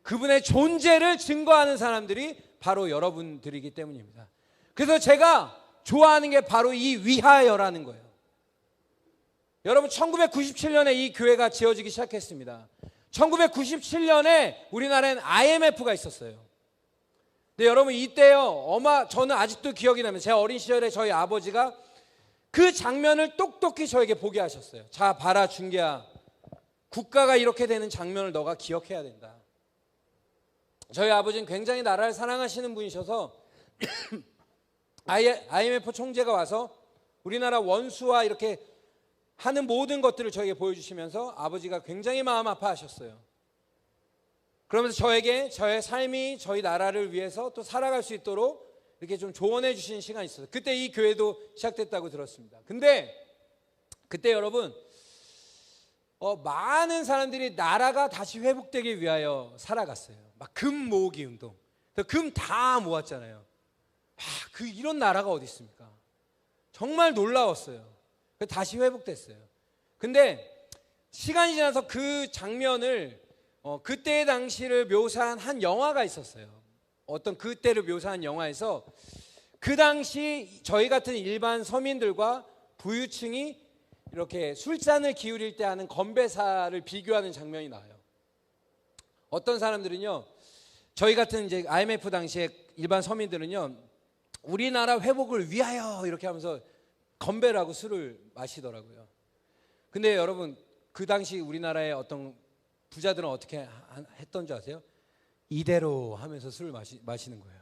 그분의 존재를 증거하는 사람들이 바로 여러분들이기 때문입니다. 그래서 제가 좋아하는 게 바로 이 위하여라는 거예요. 여러분, 1997년에 이 교회가 지어지기 시작했습니다. 1997년에 우리나라엔 IMF가 있었어요. 근데 여러분, 이때요, 저는 아직도 기억이 납니다. 제 어린 시절에 저희 아버지가 그 장면을 똑똑히 저에게 보게 하셨어요. 자, 봐라 준기야, 국가가 이렇게 되는 장면을 너가 기억해야 된다. 저희 아버지는 굉장히 나라를 사랑하시는 분이셔서 IMF 총재가 와서 우리나라 원수와 이렇게 하는 모든 것들을 저에게 보여주시면서 아버지가 굉장히 마음 아파하셨어요. 그러면서 저에게 저의 삶이 저희 나라를 위해서 또 살아갈 수 있도록 이렇게 좀 조언해 주시는 시간이 있었어요. 그때 이 교회도 시작됐다고 들었습니다. 근데 그때 여러분, 많은 사람들이 나라가 다시 회복되기 위하여 살아갔어요. 막 금 모으기 운동. 금 다 모았잖아요. 이런 나라가 어디 있습니까? 정말 놀라웠어요. 다시 회복됐어요. 근데 시간이 지나서 그 장면을 그때의 당시를 묘사한 한 영화가 있었어요. 어떤 그때를 묘사한 영화에서 그 당시 저희 같은 일반 서민들과 부유층이 이렇게 술잔을 기울일 때 하는 건배사를 비교하는 장면이 나와요. 어떤 사람들은요, 저희 같은 이제 IMF 당시에 일반 서민들은요, 우리나라 회복을 위하여 이렇게 하면서 건배를 하고 술을 마시더라고요. 근데 여러분, 그 당시 우리나라의 어떤 부자들은 어떻게 했던 줄 아세요? 이대로 하면서 술을 마시는 거예요.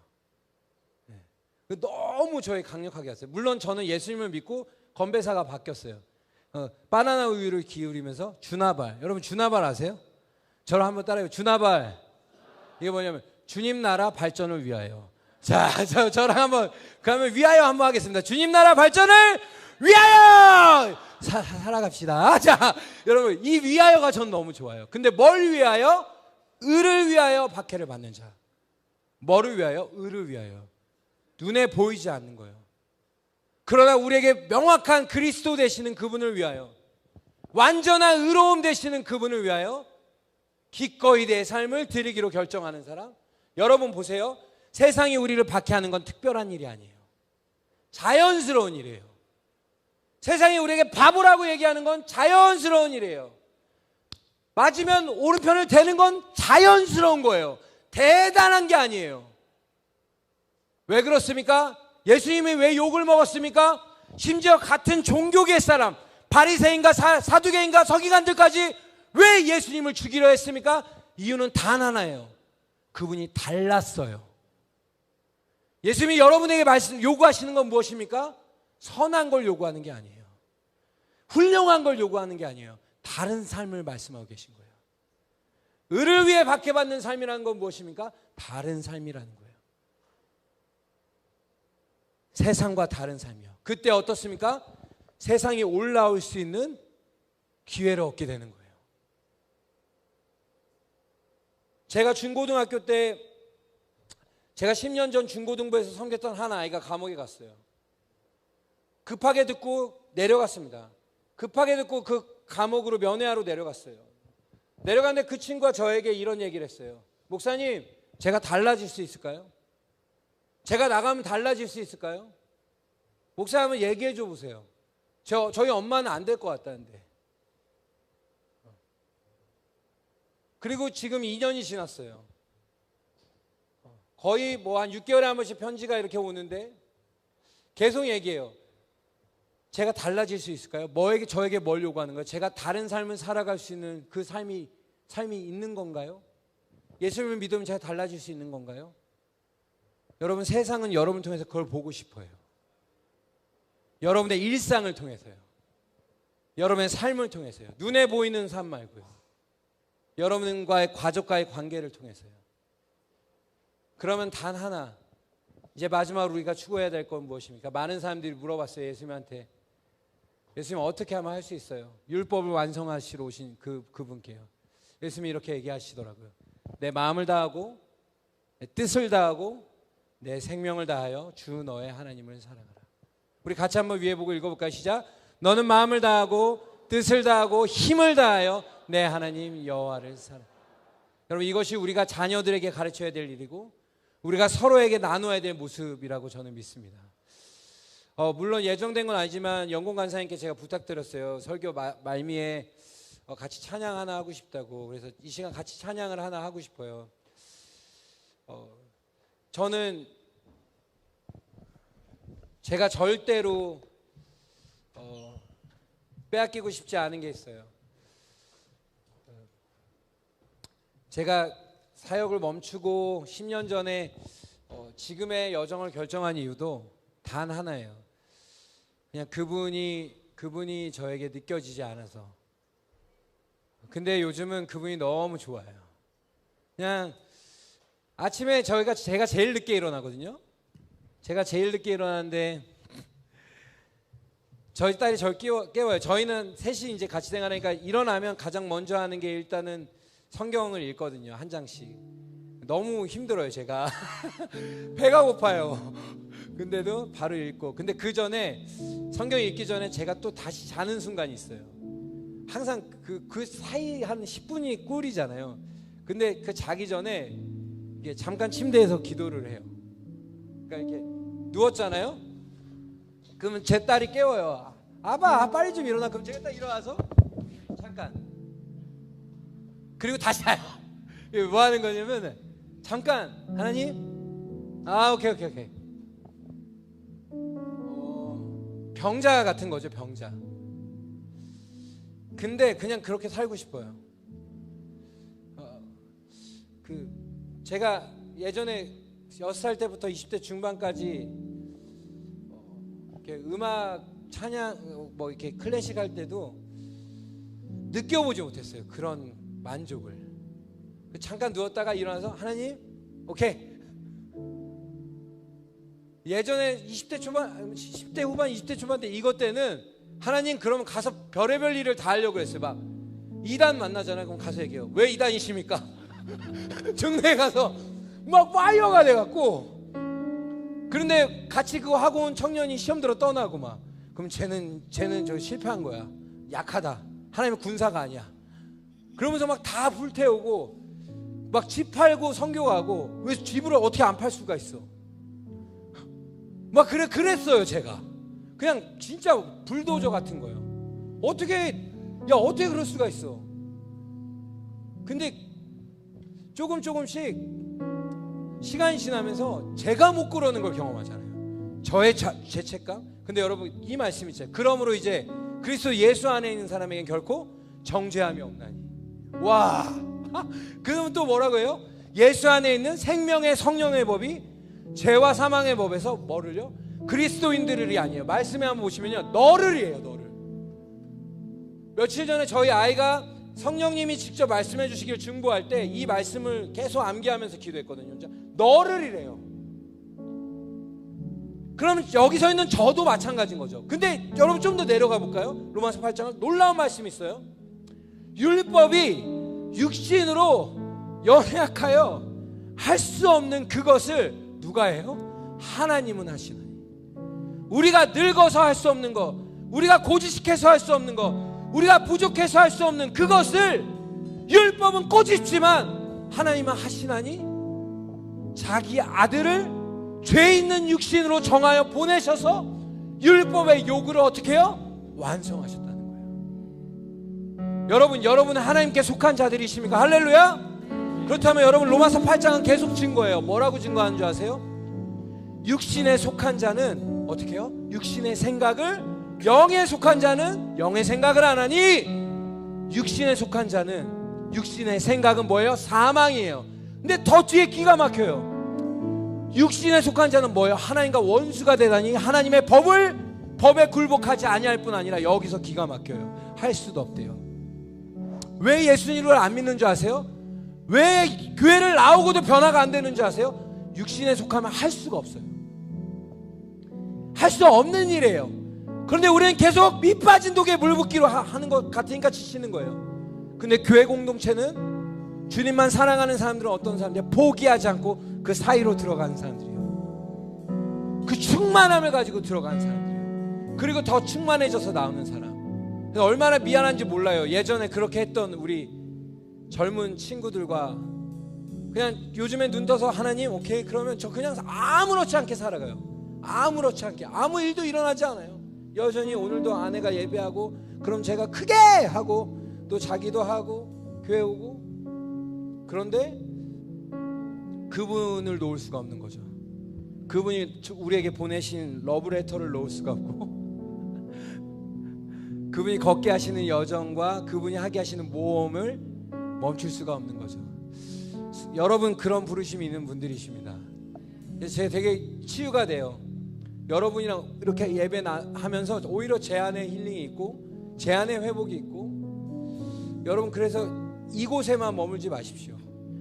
네. 너무 저희 강력하게 했어요. 물론 저는 예수님을 믿고 건배사가 바뀌었어요. 바나나 우유를 기울이면서 주나발. 여러분, 주나발 아세요? 저를 한번 따라해요. 주나발. 이게 뭐냐면 주님 나라 발전을 위하여. 자, 저랑 한번 그러면 위하여 한번 하겠습니다. 주님 나라 발전을 위하여 살아갑시다. 자, 여러분, 이 위하여가 전 너무 좋아요. 근데 뭘 위하여? 의를 위하여 박해를 받는 자. 뭐를 위하여? 의를 위하여. 눈에 보이지 않는 거예요. 그러나 우리에게 명확한 그리스도 되시는 그분을 위하여, 완전한 의로움 되시는 그분을 위하여 기꺼이 내 삶을 드리기로 결정하는 사람. 여러분 보세요. 세상이 우리를 박해하는 건 특별한 일이 아니에요. 자연스러운 일이에요. 세상이 우리에게 바보라고 얘기하는 건 자연스러운 일이에요. 맞으면 오른편을 대는 건 자연스러운 거예요. 대단한 게 아니에요. 왜 그렇습니까? 예수님이 왜 욕을 먹었습니까? 심지어 같은 종교계 사람, 바리새인과 사두개인과 서기관들까지 왜 예수님을 죽이려 했습니까? 이유는 단 하나예요. 그분이 달랐어요. 예수님이 여러분에게 요구하시는 건 무엇입니까? 선한 걸 요구하는 게 아니에요. 훌륭한 걸 요구하는 게 아니에요. 다른 삶을 말씀하고 계신 거예요. 의를 위해 박해받는 삶이라는 건 무엇입니까? 다른 삶이라는 거예요. 세상과 다른 삶이요. 그때 어떻습니까? 세상에 올라올 수 있는 기회를 얻게 되는 거예요. 제가 중고등학교 때, 제가 10년 전 중고등부에서 섬겼던 한 아이가 감옥에 갔어요. 급하게 듣고 내려갔습니다. 급하게 듣고 그 감옥으로 면회하러 내려갔어요. 내려갔는데 그 친구가 저에게 이런 얘기를 했어요. 목사님, 제가 달라질 수 있을까요? 제가 나가면 달라질 수 있을까요? 목사 한번 얘기해 줘 보세요. 저희 엄마는 안 될 것 같다는데. 그리고 지금 2년이 지났어요. 거의 뭐 한 6개월에 한 번씩 편지가 이렇게 오는데 계속 얘기해요. 제가 달라질 수 있을까요? 저에게 뭘 요구하는 거예요? 제가 다른 삶을 살아갈 수 있는 그 삶이 있는 건가요? 예수님을 믿으면 제가 달라질 수 있는 건가요? 여러분, 세상은 여러분을 통해서 그걸 보고 싶어요. 여러분의 일상을 통해서요. 여러분의 삶을 통해서요. 눈에 보이는 삶 말고요. 여러분과의 가족과의 관계를 통해서요. 그러면 단 하나, 이제 마지막으로 우리가 추구해야 될 건 무엇입니까? 많은 사람들이 물어봤어요, 예수님한테. 예수님, 어떻게 하면 할 수 있어요? 율법을 완성하시러 오신 그분께요. 예수님이 이렇게 얘기하시더라고요. 내 마음을 다하고 내 뜻을 다하고 내 생명을 다하여 주 너의 하나님을 사랑하라. 우리 같이 한번 위에 보고 읽어볼까요? 시작. 너는 마음을 다하고 뜻을 다하고 힘을 다하여 내 하나님 여호와를 사랑하라. 여러분, 이것이 우리가 자녀들에게 가르쳐야 될 일이고 우리가 서로에게 나눠야 될 모습이라고 저는 믿습니다. 물론 예정된 건 아니지만 영공 간사님께 제가 부탁드렸어요. 설교 말미에 같이 찬양 하나 하고 싶다고. 그래서 이 시간 같이 찬양을 하나 하고 싶어요. 저는 제가 절대로 빼앗기고 싶지 않은 게 있어요. 제가 사역을 멈추고 10년 전에 지금의 여정을 결정한 이유도 단 하나예요. 그냥 그분이 저에게 느껴지지 않아서. 근데 요즘은 그분이 너무 좋아요. 그냥 아침에 제가 제일 늦게 일어나거든요. 제가 제일 늦게 일어나는데 저희 딸이 저를 깨워요. 저희는 셋이 이제 같이 생활하니까 일어나면 가장 먼저 하는 게 일단은 성경을 읽거든요. 한 장씩. 너무 힘들어요, 제가. 배가 고파요. 근데도 바로 읽고. 근데 그 전에 성경 읽기 전에 제가 또 다시 자는 순간이 있어요. 항상 그 사이 한 10분이 꿀이잖아요. 근데 그 자기 전에 이게 잠깐 침대에서 기도를 해요. 그러니까 이렇게 누웠잖아요. 그러면 제 딸이 깨워요. 아빠, 빨리 좀 일어나. 그럼 제가 딱 일어나서 잠깐. 그리고 다시 자요. 뭐 하는 거냐면 잠깐, 하나님. 오케이. 병자 같은 거죠, 병자. 근데 그냥 그렇게 살고 싶어요. 제가 예전에 6살 때부터 20대 중반까지 이렇게 음악 찬양 뭐 이렇게 클래식 할 때도 느껴보지 못했어요. 그런 만족을. 잠깐 누웠다가 일어나서 하나님, 오케이. 예전에 20대 초반, 10대 후반, 20대 초반 때 이것 때는 하나님, 그러면 가서 별의별 일을 다 하려고 했어요. 막 2단 만나잖아요. 그럼 가서 얘기해요. 왜 2단이십니까? 정례에 가서 막 파이어가 돼갖고. 그런데 같이 그거 하고 온 청년이 시험 들어 떠나고 막. 그럼 쟤는 저 실패한 거야. 약하다. 하나님은 군사가 아니야. 그러면서 막 다 불태우고 막 집 팔고 선교 가고. 왜 집을 어떻게 안 팔 수가 있어? 막 그랬어요, 제가. 그냥 진짜 불도저 같은 거예요. 어떻게 그럴 수가 있어? 근데 조금씩 시간이 지나면서 제가 못 그러는 걸 경험하잖아요. 저의 죄책감. 근데 여러분, 이 말씀이 있잖아요. 그러므로 이제 그리스도 예수 안에 있는 사람에겐 결코 정죄함이 없나니. 와, 그러면 또 뭐라고 해요? 예수 안에 있는 생명의 성령의 법이 죄와 사망의 법에서 뭐를요? 그리스도인들이 아니에요. 말씀에 한번 보시면요, 너를이에요. 너를. 며칠 전에 저희 아이가 성령님이 직접 말씀해 주시길 중보할 때 이 말씀을 계속 암기하면서 기도했거든요. 너를이래요. 그럼 여기서 있는 저도 마찬가지인 거죠. 근데 여러분 좀 더 내려가 볼까요? 로마서 8장은 놀라운 말씀이 있어요. 율법이 육신으로 연약하여 할 수 없는 그것을 누가 해요? 하나님은 하시나니. 우리가 늙어서 할 수 없는 거, 우리가 고지식해서 할 수 없는 거, 우리가 부족해서 할 수 없는 그것을 율법은 꼬집지만 하나님은 하시나니 자기 아들을 죄 있는 육신으로 정하여 보내셔서 율법의 요구를 어떻게 해요? 완성하셨다는 거예요. 여러분은 하나님께 속한 자들이십니까? 할렐루야. 그렇다면 여러분 로마서 8장은 계속 증거해요. 뭐라고 증거하는 줄 아세요? 육신에 속한 자는 어떻게 해요? 육신의 생각을, 영에 속한 자는 영의 생각을 안 하니 육신에 속한 자는, 육신의 생각은 뭐예요? 사망이에요. 근데 더 뒤에 기가 막혀요. 육신에 속한 자는 뭐예요? 하나님과 원수가 되다니 하나님의 법에 굴복하지 아니할 뿐 아니라, 여기서 기가 막혀요. 할 수도 없대요. 왜 예수님을 안 믿는 줄 아세요? 왜 교회를 나오고도 변화가 안 되는 줄 아세요? 육신에 속하면 할 수가 없어요. 할 수 없는 일이에요. 그런데 우리는 계속 밑빠진 독에 물 붓기로 하는 것 같으니까 지치는 거예요. 근데 교회 공동체는 주님만 사랑하는 사람들은 어떤 사람들이야? 포기하지 않고 그 사이로 들어가는 사람들이에요. 그 충만함을 가지고 들어가는 사람들이에요. 그리고 더 충만해져서 나오는 사람. 얼마나 미안한지 몰라요. 예전에 그렇게 했던 우리 젊은 친구들과 그냥 요즘에 눈 떠서 하나님 오케이 그러면 저 그냥 아무렇지 않게 살아가요. 아무렇지 않게 아무 일도 일어나지 않아요. 여전히 오늘도 아내가 예배하고 그럼 제가 크게 하고 또 자기도 하고 교회 오고, 그런데 그분을 놓을 수가 없는 거죠. 그분이 우리에게 보내신 러브레터를 놓을 수가 없고 그분이 걷게 하시는 여정과 그분이 하게 하시는 모험을 멈출 수가 없는 거죠. 여러분 그런 부르심이 있는 분들이십니다. 그래서 제가 되게 치유가 돼요. 여러분이랑 이렇게 예배 하면서 오히려 제 안에 힐링이 있고 제 안에 회복이 있고, 여러분 그래서 이곳에만 머물지 마십시오.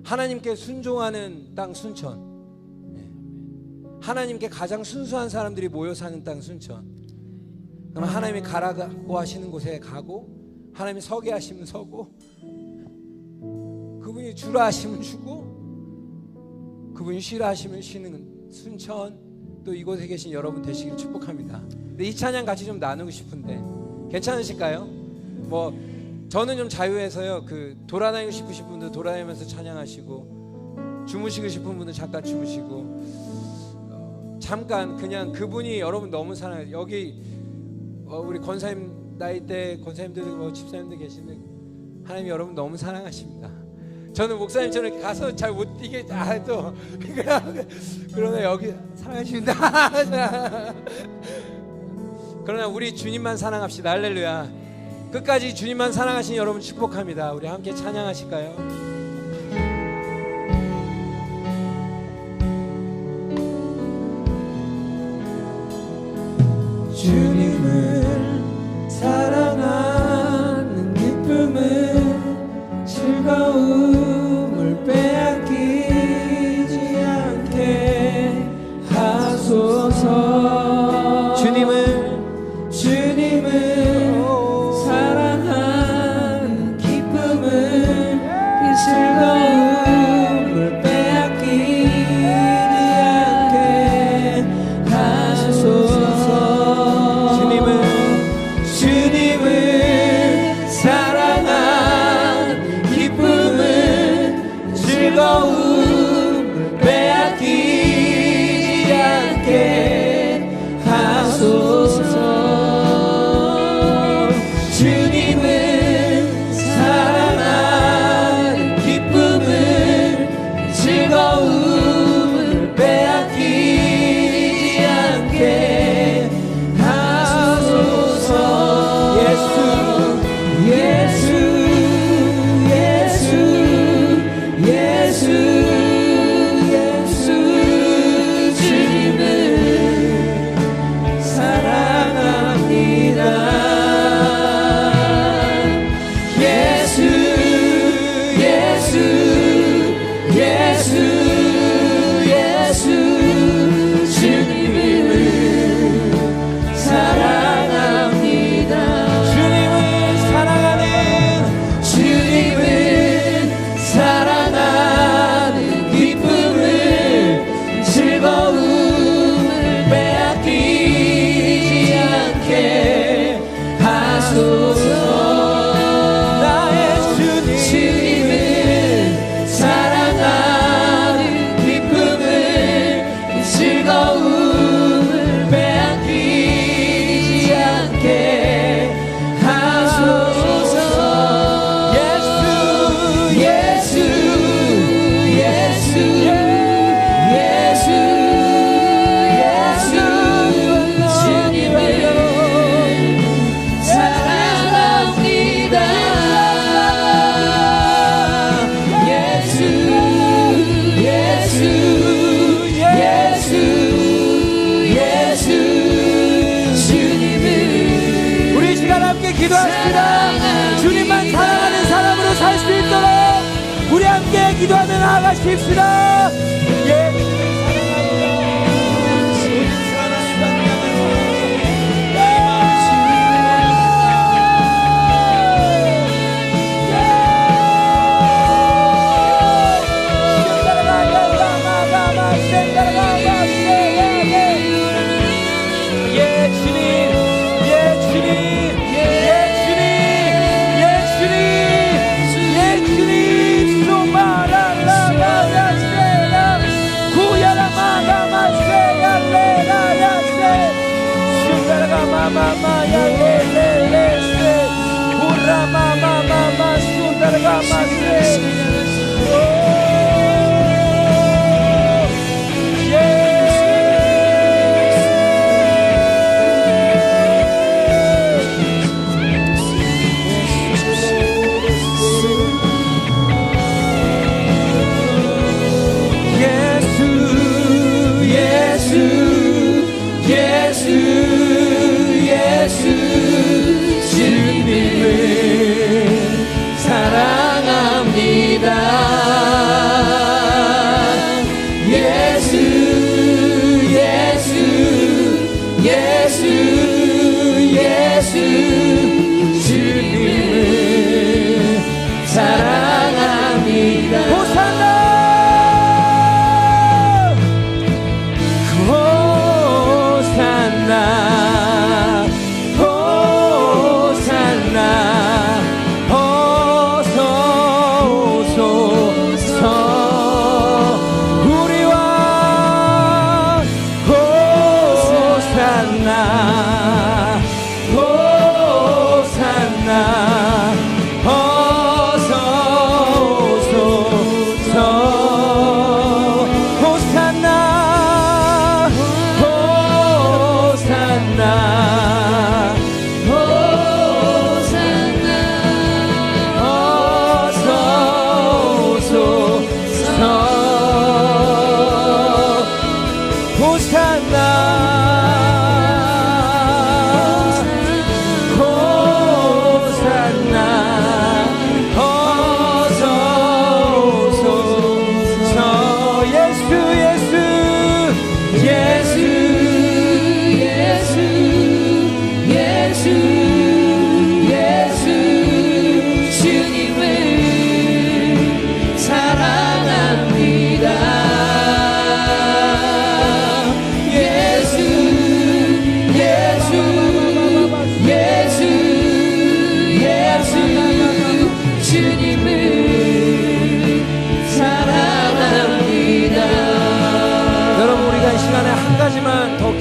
하나님께 순종하는 땅 순천, 하나님께 가장 순수한 사람들이 모여 사는 땅 순천. 그럼 하나님이 가라고 하시는 곳에 가고, 하나님이 서게 하시면 서고, 그분이 주라 하시면 주고, 그분이 쉬라 하시면 쉬는 순천, 또 이곳에 계신 여러분 되시기를 축복합니다. 근데 이 찬양 같이 좀 나누고 싶은데 괜찮으실까요? 뭐 저는 좀 자유해서요. 그 돌아다니고 싶으신 분들 돌아다니면서 찬양하시고, 주무시고 싶은 분들 잠깐 주무시고, 잠깐 그냥 그분이 여러분 너무 사랑해요. 여기 우리 권사님 나이대 권사님들 뭐 집사님들 계시는데 하나님이 여러분 너무 사랑하십니다. 저는 목사님처럼 이렇게 가서 잘 못 이게 또 그러나 여기 사랑하십니다. 그러나 우리 주님만 사랑합시다. 할렐루야. 끝까지 주님만 사랑하신 여러분 축복합니다. 우리 함께 찬양하실까요? 주님을 사랑하는 기쁨은 즐거움을 빼앗기지 않게 하소서. 주님을 사랑하는 기쁨은 그 즐거움을 빼앗기지 않게 하소서. 주님을 기도합시다. 주님만 사랑하는 사람으로 살 수 있도록 우리 함께 기도하며 나아가십시다.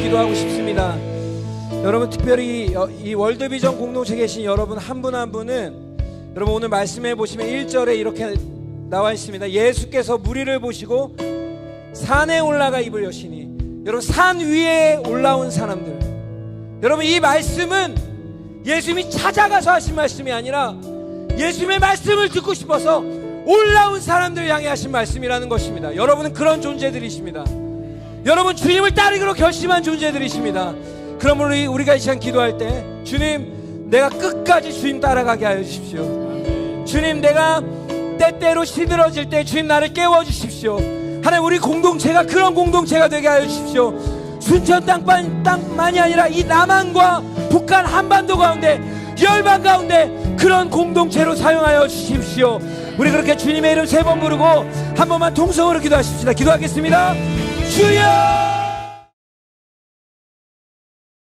기도하고 싶습니다. 여러분, 특별히 이 월드비전 공동체에 계신 여러분 한 분 한 분은 여러분 오늘 말씀해 보시면 1절에 이렇게 나와 있습니다. 예수께서 무리를 보시고 산에 올라가 입을 여시니, 여러분 산 위에 올라온 사람들, 여러분 이 말씀은 예수님이 찾아가서 하신 말씀이 아니라 예수님의 말씀을 듣고 싶어서 올라온 사람들을 향해 하신 말씀이라는 것입니다. 여러분은 그런 존재들이십니다. 여러분 주님을 따르기로 결심한 존재들이십니다. 그러므로 우리가 이 시간 기도할 때, 주님 내가 끝까지 주님 따라가게 하여 주십시오. 주님 내가 때때로 시들어질 때 주님 나를 깨워주십시오. 하나님 우리 공동체가 그런 공동체가 되게 하여 주십시오. 순천 땅만이 아니라 이 남한과 북한 한반도 가운데, 열방 가운데 그런 공동체로 사용하여 주십시오. 우리 그렇게 주님의 이름 3번 부르고 한 번만 동성으로 기도하십시다. 기도하겠습니다. 주여!